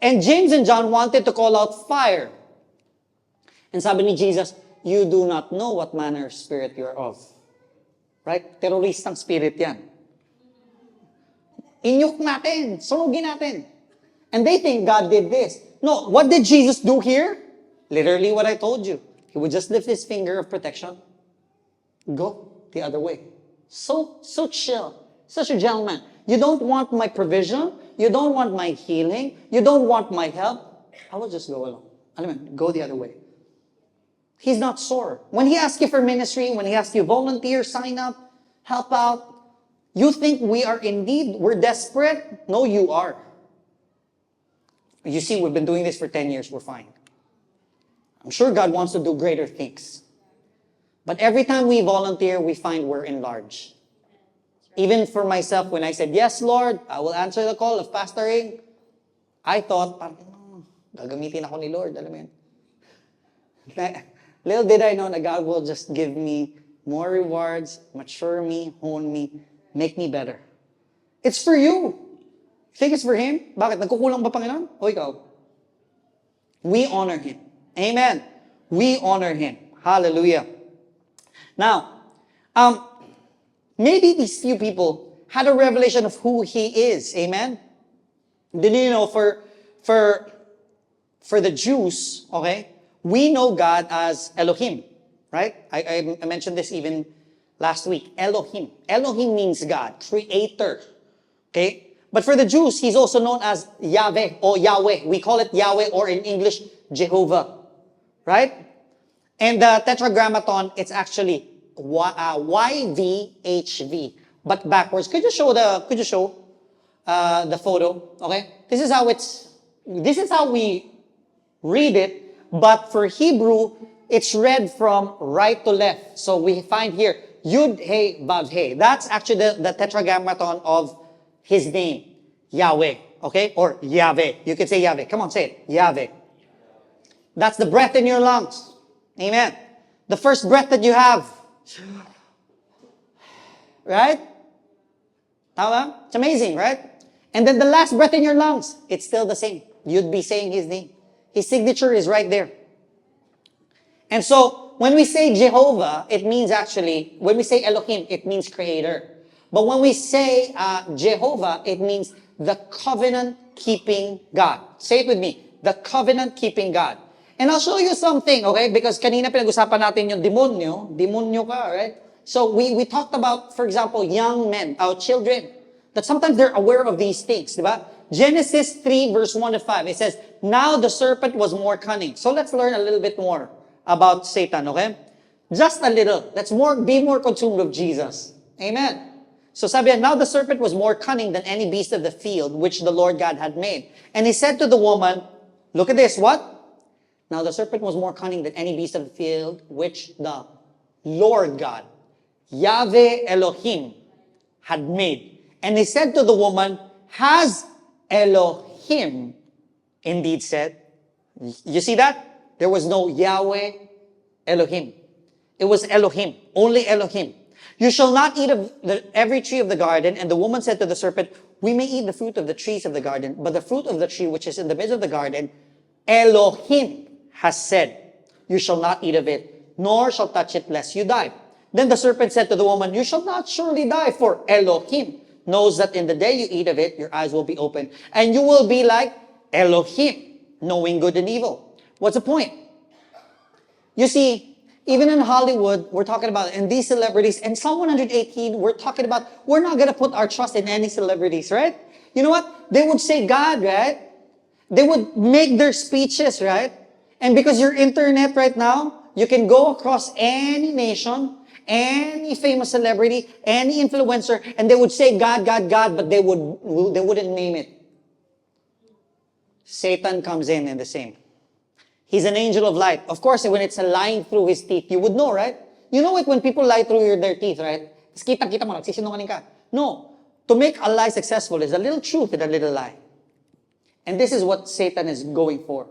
And James and John wanted to call out fire. And sabi ni Jesus, you do not know what manner of spirit you are of. Right? Teroristang spirit yan. Inyok natin. Sunugin natin. And they think God did this. No, what did Jesus do here? Literally what I told you. He would just lift His finger of protection. Go the other way. So chill. Such a gentleman. You don't want my provision. You don't want my healing. You don't want my help. I will just go along. I mean, go the other way. He's not sore. When He asks you for ministry, when He asks you volunteer, sign up, help out, you think we are in need? We're desperate? No, you are. You see, we've been doing this for 10 years. We're fine. I'm sure God wants to do greater things. But every time we volunteer, we find we're enlarged. Even for myself, when I said, yes, Lord, I will answer the call of pastoring, I thought, gagamitin ako ni Lord. Alam mo yan? Little did I know that God will just give me more rewards, mature me, hone me, make me better. It's for you. You think it's for Him? Bakit? Nagkukulang ba, Panginoon? O ikaw? We honor Him. Amen. We honor Him. Hallelujah. Now, maybe these few people had a revelation of who He is. Amen? Did you know, for the Jews, okay, we know God as Elohim, right? I mentioned this even last week. Elohim. Elohim means God, creator. Okay? But for the Jews, He's also known as Yahweh or Yahweh. We call it Yahweh, or in English, Jehovah. Right? And the Tetragrammaton, it's actually YVHV, but backwards. Could you show the photo? Okay? This is how we read it. But for Hebrew, it's read from right to left. So we find here, Yud, He, Vav, He. That's actually the Tetragrammaton of His name, Yahweh. Okay? Or Yahweh. You can say Yahweh. Come on, say it. Yahweh. That's the breath in your lungs. Amen. The first breath that you have. Right? Tama? It's amazing, right? And then the last breath in your lungs, it's still the same. You'd be saying His name. His signature is right there. And so, when we say Jehovah, it means actually, when we say Elohim, it means creator. But when we say Jehovah, it means the covenant-keeping God. Say it with me. The covenant-keeping God. And I'll show you something, okay? Because kanina pinag-usapan natin yung demonyo. Demonyo ka, right? So, we talked about, for example, young men, our children, that sometimes they're aware of these things, di ba? Genesis 3 verse 1 to 5, it says, now the serpent was more cunning. So let's learn a little bit more about Satan, okay? Just a little. Be more consumed of Jesus. Amen. So sabi yan, now the serpent was more cunning than any beast of the field which the Lord God had made. And he said to the woman, look at this, what? Now the serpent was more cunning than any beast of the field which the Lord God, Yahweh Elohim, had made. And he said to the woman, has Elohim indeed said? You see that? There was no Yahweh Elohim. It was Elohim, only Elohim. You shall not eat of every tree of the garden. And the woman said to the serpent, we may eat the fruit of the trees of the garden, but the fruit of the tree which is in the midst of the garden, Elohim has said, you shall not eat of it, nor shall touch it, lest you die. Then the serpent said to the woman, you shall not surely die, for Elohim knows that in the day you eat of it, your eyes will be opened, and you will be like Elohim, knowing good and evil. What's the point? You see, even in Hollywood, we're talking about, and these celebrities, and Psalm 118, we're talking about, we're not going to put our trust in any celebrities, right? You know what? They would say God, right? They would make their speeches, right? And because your internet right now, you can go across any nation, any famous celebrity, any influencer, and they would say God, God, God, but they wouldn't name it. Satan comes in the same. He's an angel of light. Of course, when it's a line through his teeth, you would know, right? You know it when people lie through their teeth, right? Kita mo, nagsisinungaling ka. No. To make a lie successful is a little truth and a little lie. And this is what Satan is going for.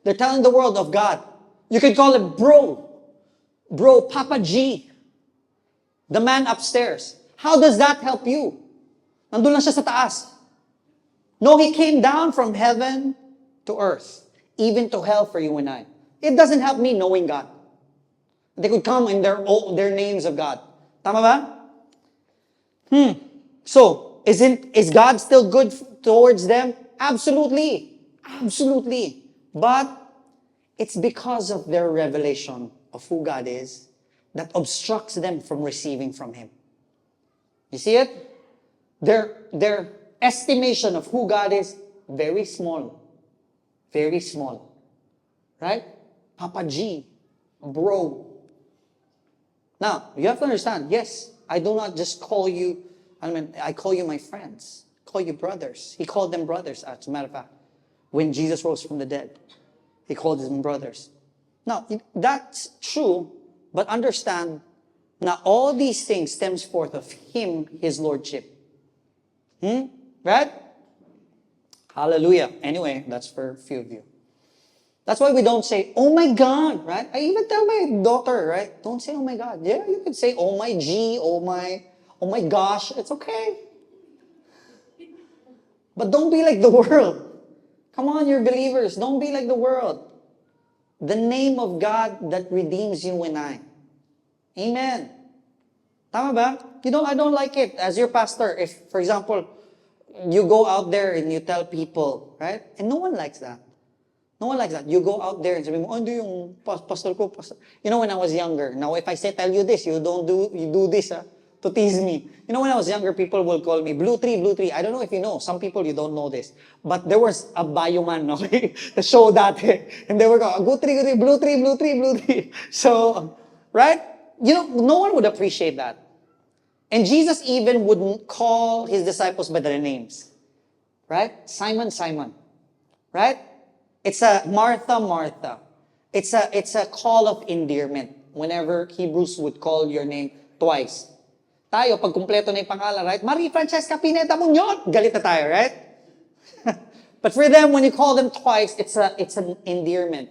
They're telling the world of God. You can call him bro, Papa G, the man upstairs. How does that help you? Nandun lang siya sa taas. No, he came down from heaven to earth, even to hell for you and I. It doesn't help me knowing God. They could come in their names of God. Tama ba? So, is God still good towards them? Absolutely. Absolutely. But it's because of their revelation of who God is that obstructs them from receiving from Him. You see it? Their estimation of who God is, very small. Very small. Right? Papa G, bro. Now, you have to understand, yes, I do not just call you, I call you my friends. I call you brothers. He called them brothers, as a matter of fact. When Jesus rose from the dead, He called them brothers. Now, that's true, but understand, now all these things stems forth of Him, His Lordship. Right? Hallelujah. Anyway, that's for a few of you. That's why we don't say, oh my God, right? I even tell my daughter, right? Don't say, oh my God. Yeah, you can say, oh my G, oh my gosh. It's okay. But don't be like the world. Come on, you're believers. Don't be like the world. The name of God that redeems you and I. Amen. Tama ba? I don't like it. As your pastor, if, for example, you go out there and you tell people, right? And no one likes that. No one likes that. You go out there and sabi mo, oh, hindi yung pastor ko, pastor. When I was younger, now if I tell you this, you do this, to tease me. When I was younger, people will call me Blue Tree, Blue Tree. I don't know if you know. Some people, you don't know this. But there was a Bayoman, okay? The show dati. And they were going, Blue Tree, Blue Tree, Blue Tree, Blue Tree. So, right? No one would appreciate that. And Jesus even wouldn't call His disciples by their names. Right? Simon, Simon. Right? It's a Martha, Martha. It's a call of endearment. Whenever Hebrews would call your name twice. Tayo, pag kumpleto na yung pangalan, right? Marie Francesca Pineda Muñoz. Galit na tayo, right? But for them, when you call them twice, it's an endearment.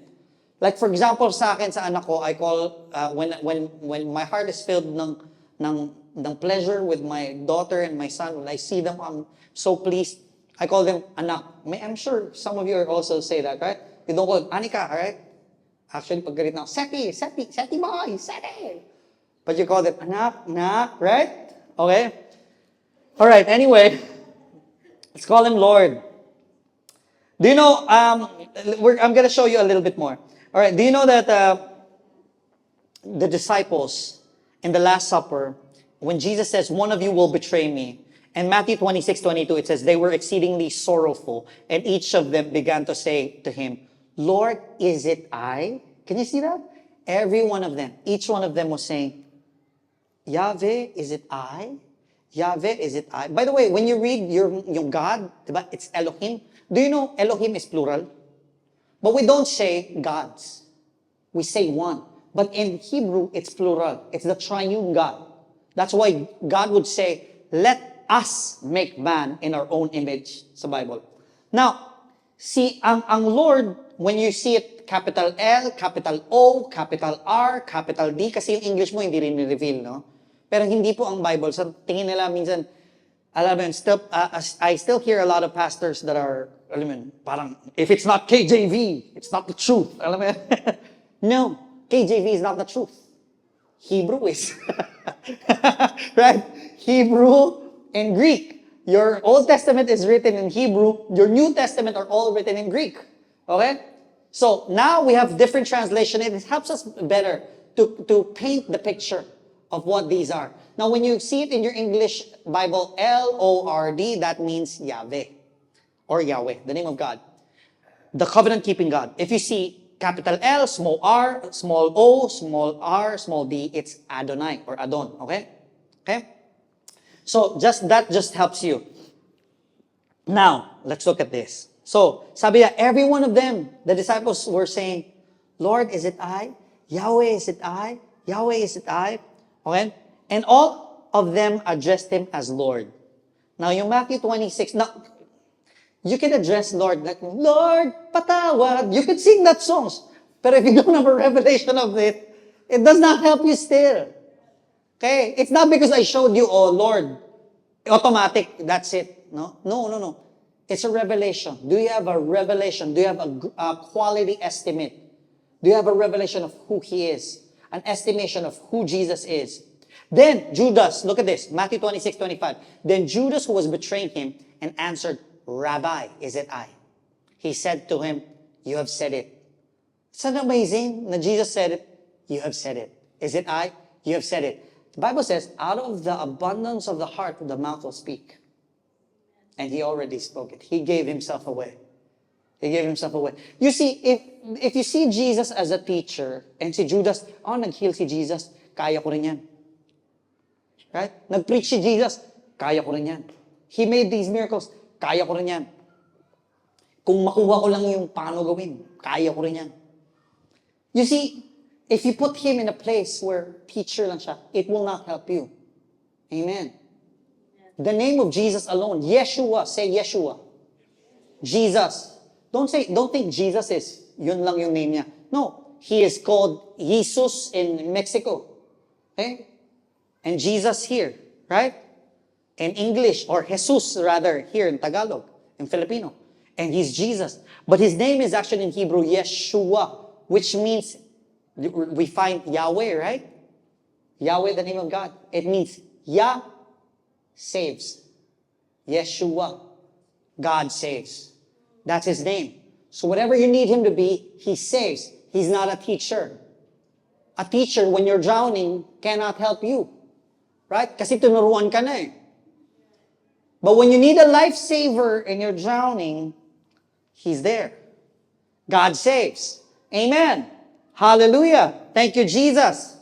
Like for example, sa akin, sa anak ko, I call, when my heart is filled ng pleasure with my daughter and my son, when I see them, I'm so pleased. I call them anak. I'm sure some of you also say that, right? You don't call Anika, right? Actually, pag galit na, Seti boy, Seti. But you call them anak, right? Okay? All right, anyway, let's call Him Lord. Do you know, I'm going to show you a little bit more. All right, do you know that the disciples in the Last Supper, when Jesus says, one of you will betray me, in Matthew 26:22, it says, they were exceedingly sorrowful, and each of them began to say to Him, Lord, is it I? Can you see that? every one of them, each one of them was saying, Yahweh, is it I? Yahweh, is it I? By the way, when you read your God, diba, it's Elohim. Do you know Elohim is plural? But we don't say gods. We say one. But in Hebrew, it's plural. It's the triune God. That's why God would say, let us make man in our own image sa Bible. Now, see, ang Lord, when you see it, capital L, capital O, capital R, capital D, kasi yung English mo hindi rin reveal, no? Pero hindi po ang Bible. So, tingin nila minsan, alam mo yun, I still hear a lot of pastors that are, alam mo yun, parang, if it's not KJV, it's not the truth. Alam mo yun? No, KJV is not the truth. Hebrew is. Right? Hebrew and Greek. Your Old Testament is written in Hebrew. Your New Testament are all written in Greek. Okay? So, now we have different translation. It helps us better to paint the picture of what these are. Now, when you see it in your English Bible, Lord, that means Yahweh. Or Yahweh, the name of God. The covenant-keeping God. If you see capital L, small r, small o, small r, small d, it's Adonai or Adon. Okay? Okay? So, that just helps you. Now, let's look at this. So, sabi niya, every one of them, the disciples were saying, Lord, is it I? Yahweh, is it I? Yahweh, is it I? Okay? And all of them addressed him as Lord. Now, yung Matthew 26, now, you can address Lord like, Lord, patawad. You could sing that songs. But if you don't have a revelation of it, it does not help you still. Okay? It's not because I showed you, oh Lord, automatic, that's it. No? No. It's a revelation. Do you have a revelation? Do you have a quality estimate? Do you have a revelation of who He is? An estimation of who Jesus is? Then Judas, look at this, Matthew 26:25. Then Judas, who was betraying Him, and answered, Rabbi, is it I? He said to him, you have said it. Isn't that amazing? That Jesus said it, you have said it. Is it I? You have said it. The Bible says, out of the abundance of the heart, the mouth will speak. And He already spoke it. He gave Himself away. He gave Himself away. You see, if you see Jesus as a teacher, and si Judas, nag-heal si Jesus, kaya ko rin yan. Right? Nag-preach si Jesus, kaya ko rin yan. He made these miracles, kaya ko rin yan. Kung makuha ko lang yung paano gawin, kaya ko rin yan. You see, if you put Him in a place where teacher lang siya, it will not help you. Amen. The name of Jesus alone, Yeshua, say Yeshua. Jesus. Don't think Jesus is, yun lang yung name niya. No, He is called Jesus in Mexico. Okay? And Jesus here, right? In English, or Jesus rather, here in Tagalog, in Filipino. And He's Jesus. But His name is actually in Hebrew, Yeshua, which means, we find Yahweh, right? Yahweh, the name of God. It means Yah saves. Yeshua, God saves. That's His name. So whatever you need Him to be, He saves. He's not a teacher. A teacher, when you're drowning, cannot help you. Right? Kasi tinuruan ka na eh. But when you need a lifesaver and you're drowning, He's there. God saves. Amen. Hallelujah. Thank you, Jesus.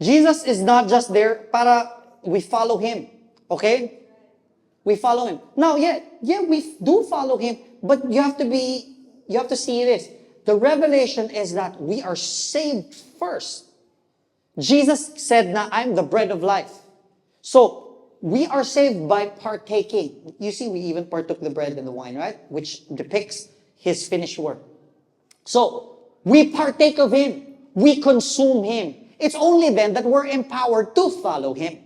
Jesus is not just there para we follow Him. Okay? We follow Him. Now, yeah, we do follow Him, but you have to see this. The revelation is that we are saved first. Jesus said na, I'm the bread of life. So, we are saved by partaking. You see, we even partook the bread and the wine, right? Which depicts His finished work. So, we partake of Him. We consume Him. It's only then that we're empowered to follow Him.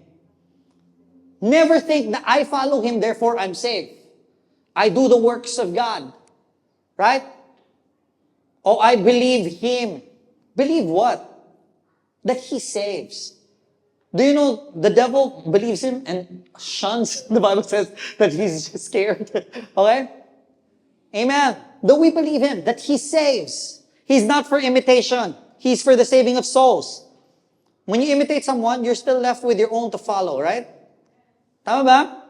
Never think that I follow Him, therefore I'm saved. I do the works of God. Right? Oh, I believe Him. Believe what? That He saves. Do you know the devil believes Him and shuns? The Bible says that he's scared. Okay? Amen. Though we believe Him, that He saves. He's not for imitation. He's for the saving of souls. When you imitate someone, you're still left with your own to follow, right? Tama ba?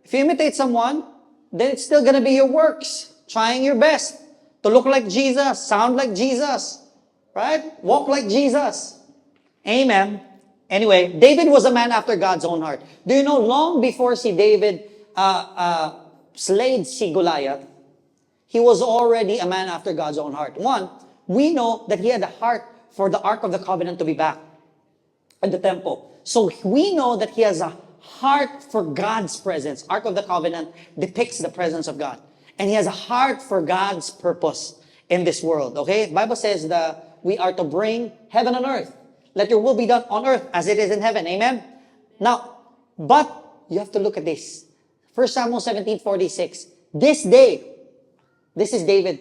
If you imitate someone, then it's still gonna be your works. Trying your best to look like Jesus, sound like Jesus. Right? Walk like Jesus. Amen. Anyway, David was a man after God's own heart. Do you know, long before si David slayed si Goliath, he was already a man after God's own heart. One, we know that he had a heart for the Ark of the Covenant to be back at the temple. So we know that he has a heart for God's presence. Ark of the Covenant depicts the presence of God. And he has a heart for God's purpose in this world. Okay? The Bible says that we are to bring heaven on earth. Let your will be done on earth as it is in heaven. Amen? Now, but you have to look at this. 1 Samuel 17:46. This day, this is David,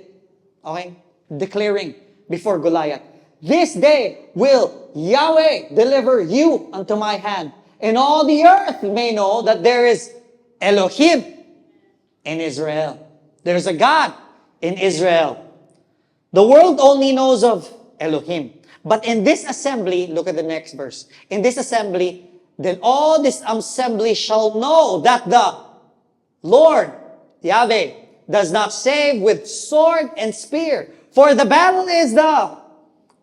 okay, declaring before Goliath, this day will Yahweh deliver you unto my hand, and all the earth may know that there is Elohim in Israel. There's a God in Israel. The world only knows of Elohim. But in this assembly, look at the next verse. In this assembly, then all this assembly shall know that the Lord, Yahweh, does not save with sword and spear. For the battle is the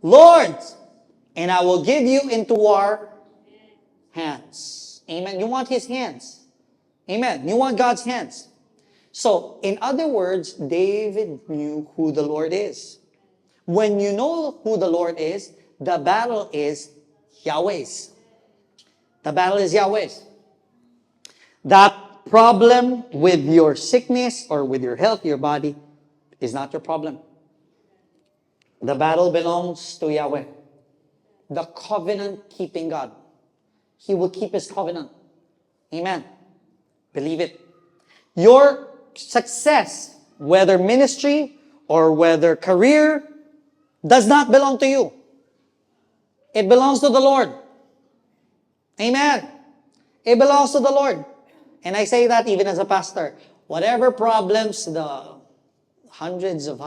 Lord's, and I will give you into our hands. Amen. You want His hands. Amen. You want God's hands. So, in other words, David knew who the Lord is. When you know who the Lord is, the battle is Yahweh's. The battle is Yahweh's. That problem with your sickness or with your health, your body, is not your problem. The battle belongs to Yahweh, the covenant-keeping God. He will keep His covenant. Amen. Believe it. Your success, whether ministry or whether career, does not belong to you. It belongs to the Lord. Amen. It belongs to the Lord. And I say that even as a pastor. Whatever problems, the hundreds of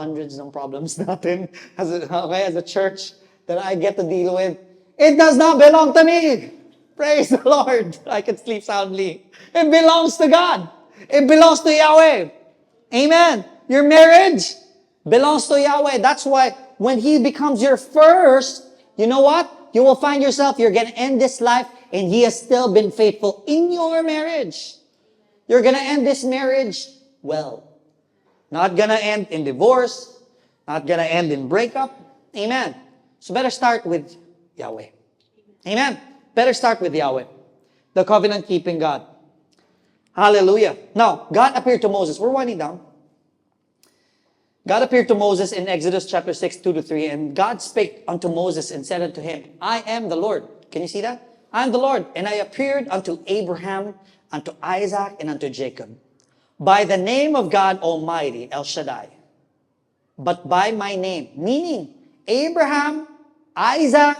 problems natin as a church that I get to deal with, it does not belong to me. Praise the Lord. I can sleep soundly. It belongs to God. It belongs to Yahweh. Amen. Your marriage belongs to Yahweh. That's why when He becomes your first, you know what? You will find yourself, you're going to end this life and He has still been faithful in your marriage. You're going to end this marriage well. Not going to end in divorce. Not going to end in breakup. Amen. So better start with Yahweh. Amen. Better start with Yahweh, the covenant-keeping God. Hallelujah. Now, God appeared to Moses. We're winding down. God appeared to Moses in Exodus chapter 6, 2-3, and God spake unto Moses and said unto him, I am the Lord. Can you see that? I am the Lord, and I appeared unto Abraham, unto Isaac, and unto Jacob, by the name of God Almighty, El Shaddai, but by my name. Meaning, Abraham, Isaac,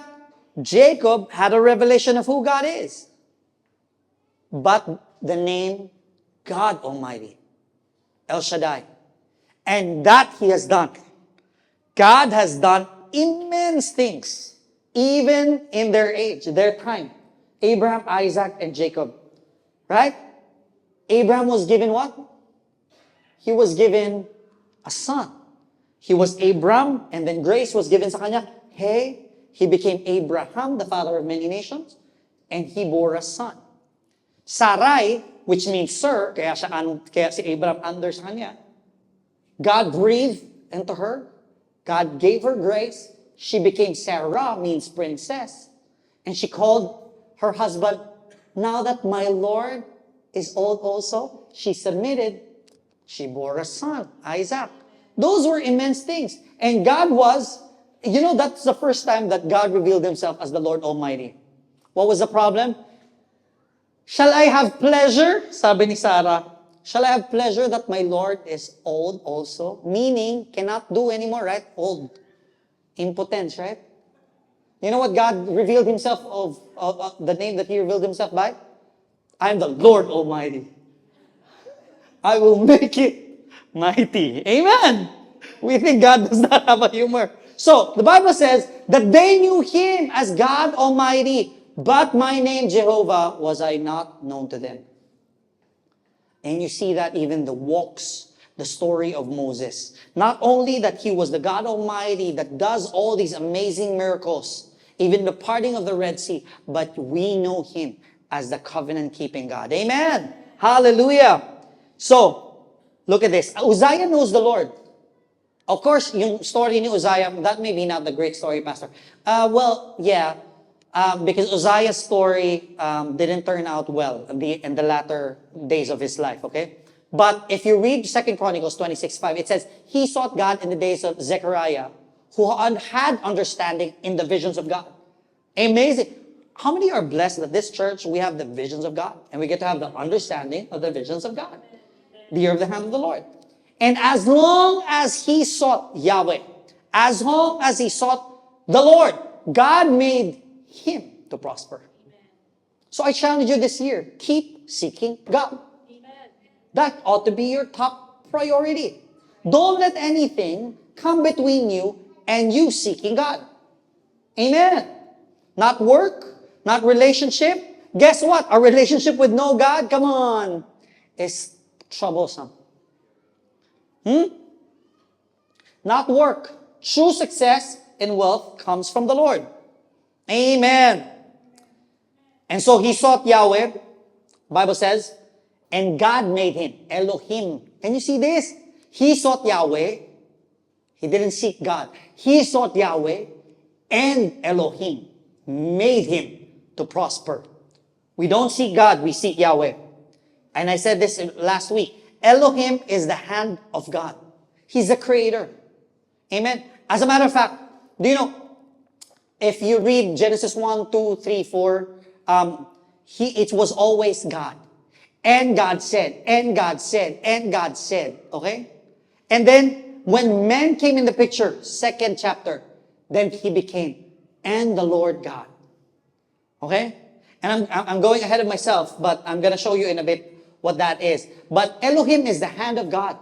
Jacob had a revelation of who God is. But the name God Almighty, El Shaddai. And that He has done. God has done immense things, even in their age, their time. Abraham, Isaac, and Jacob. Right? Abraham was given what? He was given a son. He was Abram, and then grace was given sa kanya. Hey, he became Abraham, the father of many nations, and he bore a son. Sarai, which means sir, kaya si Abraham under sa kanya. God breathed into her. God gave her grace. She became Sarah, means princess. And she called her husband, now that my Lord is old also, she submitted. She bore a son, Isaac. Those were immense things. And God was, that's the first time that God revealed Himself as the Lord Almighty. What was the problem? Shall I have pleasure? Sabi ni Sarah. Shall I have pleasure that my Lord is old also? Meaning, cannot do anymore, right? Old. Impotence, right? You know what God revealed Himself of the name that He revealed Himself by? I am the Lord Almighty. I will make it mighty. Amen. We think God does not have a humor. So, the Bible says that they knew Him as God Almighty, but my name Jehovah was I not known to them. And you see that even the walks the story of Moses. Not only that he was the God Almighty that does all these amazing miracles, even the parting of the Red Sea, but we know him as the covenant-keeping God. Amen! Hallelujah! So, look at this. Uzziah knows the Lord. Of course, yung story ni Uzziah, that may be not the great story, Pastor. Because Uzziah's story didn't turn out well in the latter days of his life, okay? But if you read 2 Chronicles 26:5, it says, he sought God in the days of Zechariah, who had understanding in the visions of God. Amazing. How many are blessed that this church, we have the visions of God, and we get to have the understanding of the visions of God? The year of the hand of the Lord. And as long as he sought Yahweh, as long as he sought the Lord, God made him to prosper. So I challenge you this year, keep seeking God. That ought to be your top priority. Don't let anything come between you and you seeking God. Amen. Not work, not relationship. Guess what? A relationship with no God, come on, is troublesome. Not work. True success and wealth comes from the Lord. Amen. And so he sought Yahweh, Bible says, and God made him, Elohim. Can you see this? He sought Yahweh. He didn't seek God. He sought Yahweh, and Elohim made him to prosper. We don't seek God, we seek Yahweh. And I said this last week. Elohim is the hand of God. He's the creator. Amen. As a matter of fact, do you know, if you read Genesis 1, 2, 3, 4, it was always God. And God said, and God said, and God said. Okay? And then, when man came in the picture, second chapter, then he became, and the Lord God. Okay? And I'm going ahead of myself, but I'm going to show you in a bit what that is. But Elohim is the hand of God.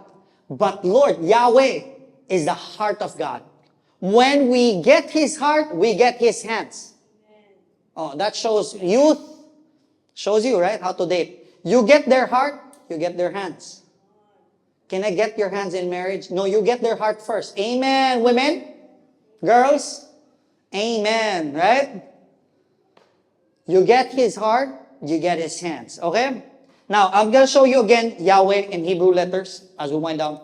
But Lord, Yahweh, is the heart of God. When we get his heart, we get his hands. Oh, that shows youth. Shows you, right? How to date. You get their heart, you get their hands. Can I get your hands in marriage? No, you get their heart first. Amen, women? Girls? Amen, right? You get his heart, you get his hands. Okay? Now, I'm going to show you again Yahweh in Hebrew letters as we wind down.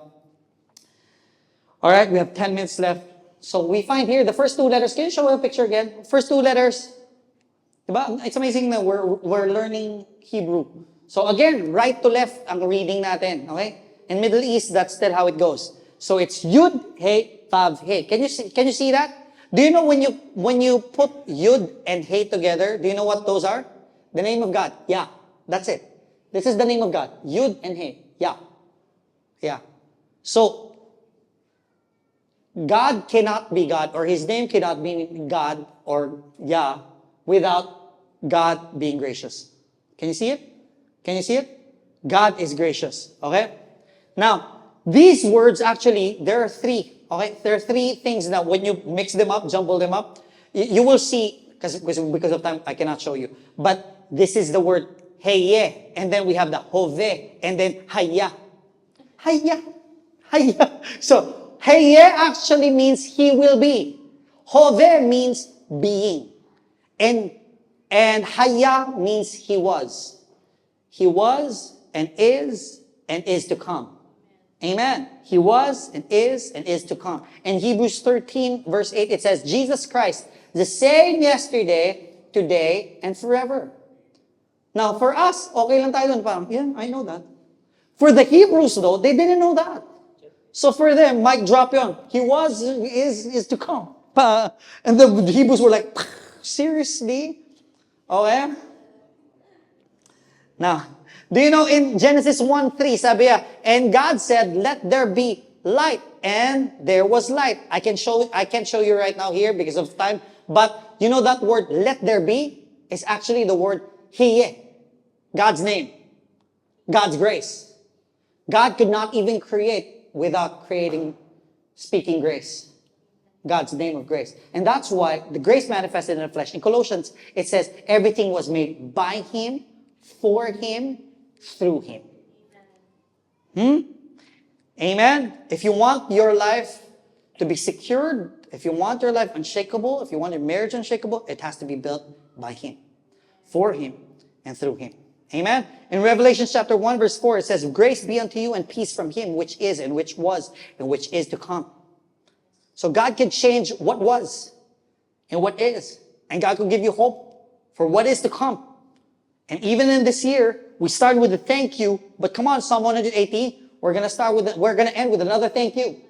Alright, we have 10 minutes left. So we find here the first two letters. Can you show a picture again? First two letters. Diba? It's amazing that we're learning Hebrew. So again, right to left ang reading natin. Okay? In Middle East, that's still how it goes. So it's Yud, He, Tav, He. Can you see that? Do you know when you put Yud and He together, do you know what those are? The name of God. Yeah. That's it. This is the name of God. Yud and He. Yeah. Yeah. So, God cannot be God, or his name cannot be God or Yah without God being gracious. Can you see it? Can you see it? God is gracious. Okay? Now, these words actually, there are three. Okay? There are three things that when you mix them up, jumble them up, you will see, because of time, I cannot show you. But this is the word Heye, and then we have the Hove, and then Haya. Haya. Haya. So, Heye actually means he will be. Hove means being. And Haya means he was. He was and is to come. Amen. He was and is to come. In Hebrews 13 verse 8 it says, Jesus Christ, the same yesterday, today, and forever. Now for us, okay lang tayo dun. Parang, yeah, I know that. For the Hebrews though, they didn't know that. So for them, mic drop yun. He was, is to come. And the Hebrews were like, seriously? Okay? Now, do you know in Genesis 1:3, sabi niya, and God said, let there be light. And there was light. I can't show you right now here because of time. But you know that word, let there be, is actually the word Hiye. God's name. God's grace. God could not even create without speaking grace. God's name of grace. And that's why the grace manifested in the flesh. In Colossians, it says, everything was made by Him, for Him, through Him. Amen? If you want your life to be secured, if you want your life unshakable, if you want your marriage unshakable, it has to be built by Him, for Him, and through Him. Amen? In Revelation chapter 1 verse 4, it says, grace be unto you and peace from Him which is and which was and which is to come. So God can change what was and what is. And God can give you hope for what is to come. And even in this year, we started with a thank you, but come on, Psalm 118, we're going to end with another thank you.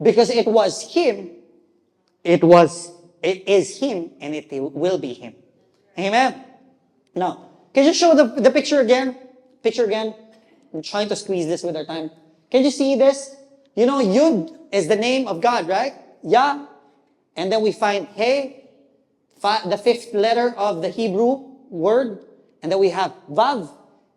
Because it was Him, it is Him, and it will be Him. Amen? Now, can you show the picture again? Picture again. I'm trying to squeeze this with our time. Can you see this? You know, Yud is the name of God, right? Yah. And then we find He, the fifth letter of the Hebrew word. And then we have Vav.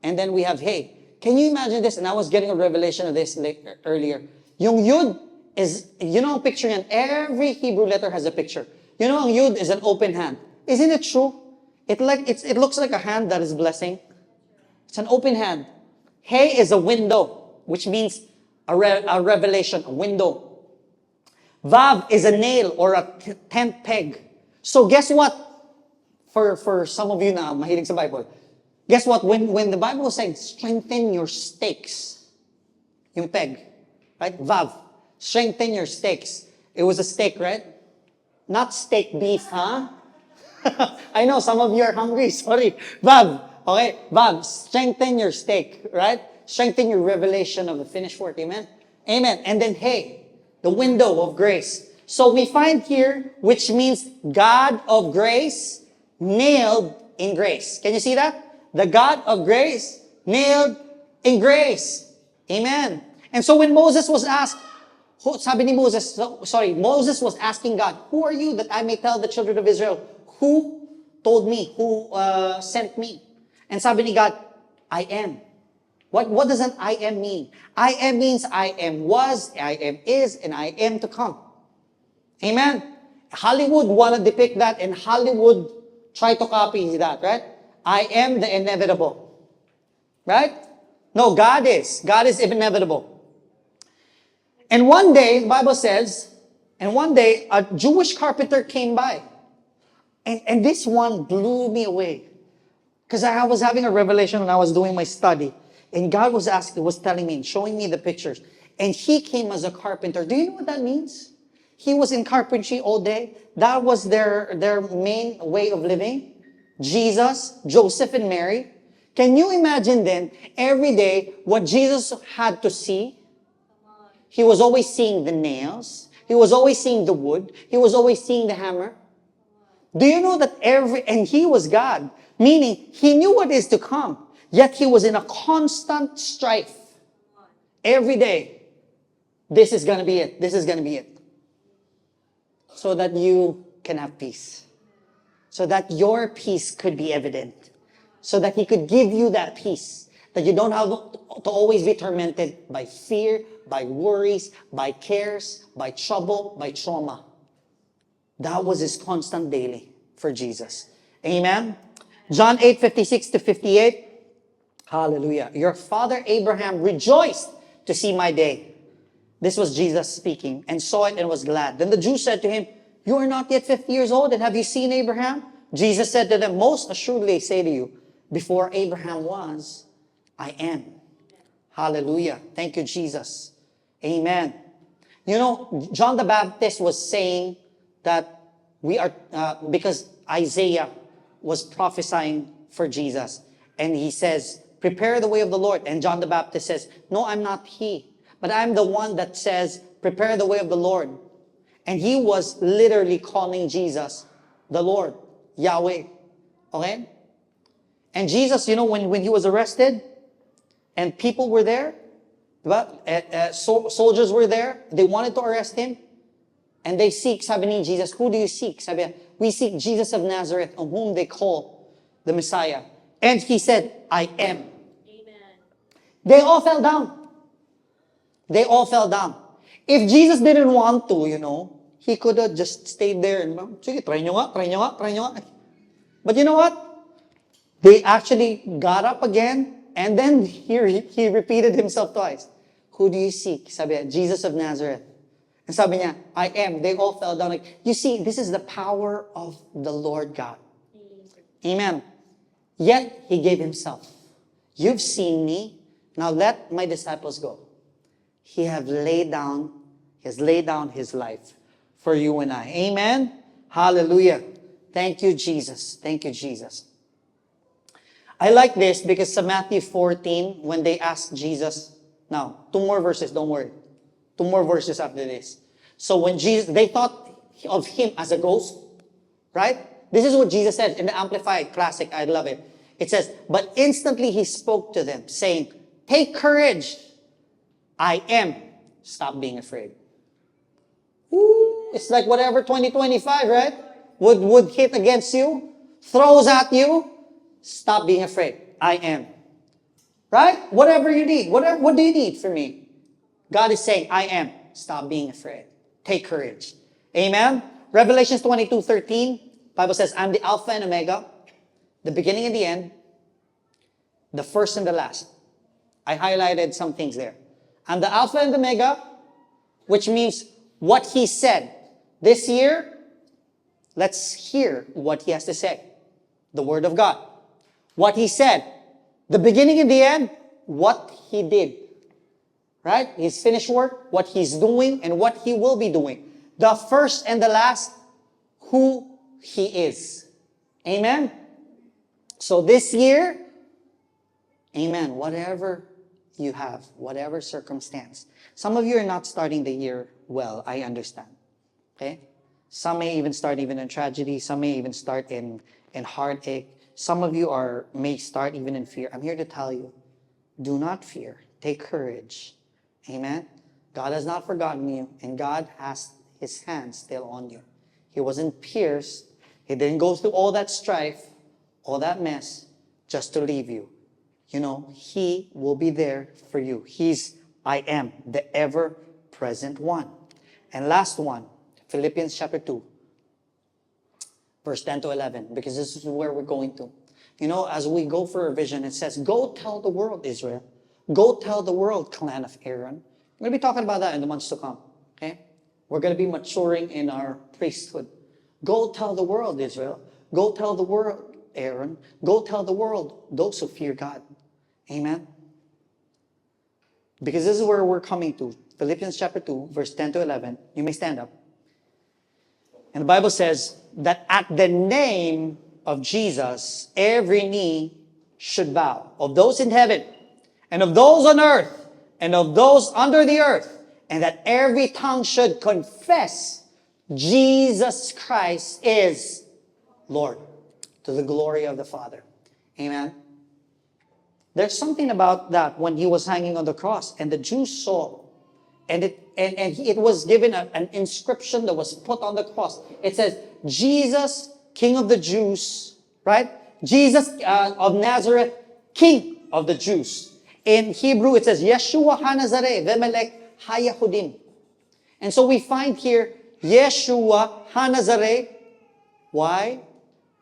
And then we have He. Can you imagine this? And I was getting a revelation of this earlier. Yung Yud is, you know, picture yan. Every Hebrew letter has a picture. You know, Yud is an open hand. Isn't it true? It looks like a hand that is blessing. It's an open hand. He is a window, which means a revelation, a window. Vav is a nail or a tent peg. So guess what? For some of you na mahilig sa Bible, guess what? When the Bible said, strengthen your stakes, yung peg, right? Vav, strengthen your stakes. It was a stake, right? Not steak beef, huh? I know some of you are hungry, sorry. Vav, okay? Vav, strengthen your stake, right? Strengthen your revelation of the finished work, amen? Amen. And then, He, the window of grace. So we find here, which means God of grace, nailed in grace. Can you see that? The God of grace, nailed in grace. Amen. And so when Moses was asked, Moses was asking God, who are you that I may tell the children of Israel, who told me, who sent me? And sabi ni God, I am. What does an I am mean? I am means I am was, I am is, and I am to come. Amen. Hollywood want to depict that, and Hollywood try to copy that, right? I am the inevitable. Right? No, God is. God is inevitable. And one day, the Bible says, and one day, a Jewish carpenter came by. And this one blew me away. Because I was having a revelation when I was doing my study. And God was telling me, showing me the pictures. And He came as a carpenter. Do you know what that means? He was in carpentry all day. That was their main way of living. Jesus, Joseph, and Mary. Can you imagine then, every day, what Jesus had to see? He was always seeing the nails. He was always seeing the wood. He was always seeing the hammer. Do you know that and He was God, meaning He knew what is to come, yet He was in a constant strife. Every day, this is going to be it. This is going to be it. So that you can have peace. So that your peace could be evident. So that He could give you that peace. That you don't have to always be tormented by fear, by worries, by cares, by trouble, by trauma. That was His constant daily for Jesus. Amen? John 8:56-58. Hallelujah. Your father Abraham rejoiced to see my day. This was Jesus speaking, and saw it and was glad. Then the Jews said to Him, you are not yet 50 years old, and have you seen Abraham? Jesus said to them, most assuredly I say to you, before Abraham was, I am. Hallelujah. Thank you, Jesus. Amen. You know, John the Baptist was saying that we are, because Isaiah was prophesying for Jesus. And he says, prepare the way of the Lord. And John the Baptist says, no, I'm not he. But I'm the one that says, prepare the way of the Lord. And he was literally calling Jesus the Lord, Yahweh. Okay? And Jesus, you know, when He was arrested, and people were there, soldiers were there, they wanted to arrest Him, and they seek, sabi ni Jesus, who do you seek? Sabi, we seek Jesus of Nazareth, on whom they call the Messiah. And He said, I am. Amen. They all fell down. They all fell down. If Jesus didn't want to, you know, He could have just stayed there and, sige, try nyo nga. But you know what? They actually got up again, and then he repeated Himself twice. Who do you seek? Sabi niya, Jesus of Nazareth. And sabi niya, I am. They all fell down. Like, you see, this is the power of the Lord God. Amen. Yet, He gave Himself. You've seen me. Now let my disciples go. He has laid down His life for you and I. Amen. Hallelujah. Thank you, Jesus. Thank you, Jesus. I like this because sa Matthew 14, when they asked Jesus, now, 2 more verses, don't worry. 2 more verses after this. So when Jesus, they thought of Him as a ghost, right? This is what Jesus said in the Amplified Classic. I love it. It says, but instantly He spoke to them, saying, take courage. I am. Stop being afraid. Ooh, it's like whatever 2025, right? Would hit against you, throws at you. Stop being afraid. I am. Right? Whatever you need. What do you need from me? God is saying, I am. Stop being afraid. Take courage. Amen? Revelation 22:13, Bible says, I'm the Alpha and Omega, the beginning and the end, the first and the last. I highlighted some things there. I'm the Alpha and Omega, which means what He said. This year, let's hear what He has to say. The Word of God. What He said. The beginning and the end, what He did. Right? His finished work, what He's doing, and what He will be doing. The first and the last, who He is. Amen? So this year, amen, whatever you have, whatever circumstance. Some of you are not starting the year well, I understand. Okay? Some may even start even in tragedy. Some may even start in heartache. Some of you may start even in fear. I'm here to tell you, do not fear. Take courage. Amen? God has not forgotten you, and God has His hand still on you. He wasn't pierced. He didn't go through all that strife, all that mess, just to leave you. You know, He will be there for you. I am, the ever-present one. And last one, Philippians chapter 2, verse 10 to 11, because this is where we're going to. You know, as we go for a vision, it says, go tell the world, Israel. Go tell the world, clan of Aaron. We're going to be talking about that in the months to come. Okay? We're going to be maturing in our priesthood. Go tell the world, Israel. Go tell the world, Aaron. Go tell the world, those who fear God. Amen? Because this is where we're coming to. Philippians chapter 2, verse 10 to 11. You may stand up. And the Bible says that at the name of Jesus, every knee should bow. Of those in heaven, and of those on earth, and of those under the earth. And that every tongue should confess Jesus Christ is Lord, to the glory of the Father. Amen? There's something about that when He was hanging on the cross and the Jews saw, and it was given an inscription that was put on the cross. It says, Jesus, King of the Jews, right? Jesus of Nazareth, King of the Jews. In Hebrew, it says, Yeshua HaNazareh, Vemelech HaYahudim. And so we find here, Yeshua HaNazareh. Why?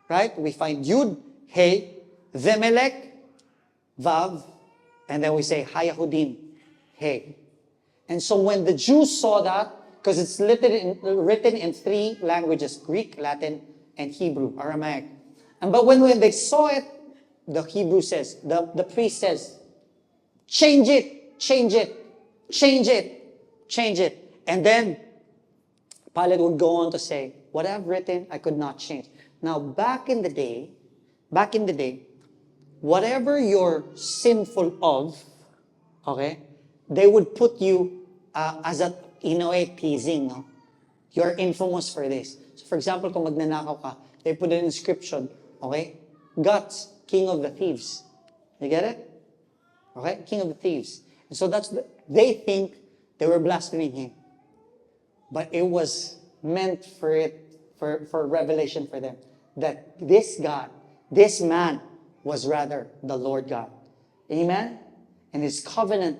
Right? We find Yud, He, Vemelech, Vav, and then we say HaYahudim, He. And so when the Jews saw that, because it's written in 3 languages, Greek, Latin, and Hebrew, Aramaic. But when they saw it, the Hebrew says, the priest says, change it, change it, change it, change it. And then Pilate would go on to say, what I've written, I could not change. Now, back in the day, whatever you're sinful of, okay, they would put you as a, teasing, no? You're infamous for this. So for example, kung magnanakaw ka, they put an inscription, okay? Guts, king of the thieves. You get it? Okay? King of the thieves. And so they think they were blaspheming Him. But it was meant for revelation for them. That this God, this man, was rather the Lord God. Amen? And His covenant,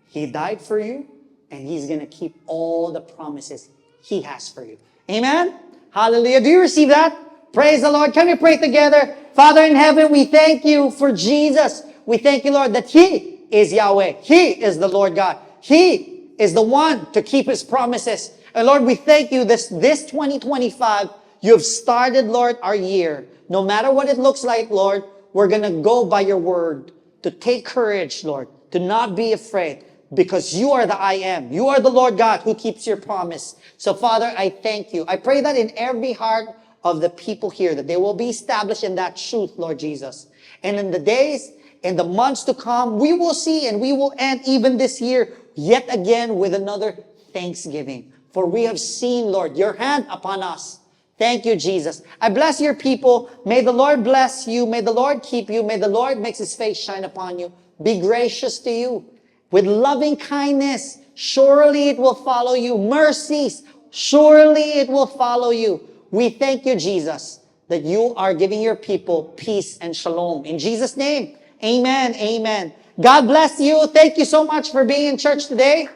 He died for you, and He's going to keep all the promises He has for you. Amen? Hallelujah. Do you receive that? Praise the Lord. Can we pray together? Father in heaven, we thank You for Jesus. We thank You, Lord, that He is Yahweh. He is the Lord God. He is the one to keep His promises. And Lord, we thank you this 2025, you've started, Lord, our year. No matter what it looks like, Lord, we're going to go by your word, to take courage, Lord, to not be afraid, because you are the I am. You are the Lord God who keeps your promise. So Father, I thank you. I pray that in every heart of the people here, that they will be established in that truth, Lord Jesus. And in the days, in the months to come, we will see and we will end even this year yet again with another thanksgiving. For we have seen, Lord, your hand upon us. Thank you, Jesus. I bless your people. May the Lord bless you. May the Lord keep you. May the Lord make His face shine upon you. Be gracious to you. With loving kindness, surely it will follow you. Mercies, surely it will follow you. We thank you, Jesus, that you are giving your people peace and shalom. In Jesus' name, amen, amen. God bless you. Thank you so much for being in church today.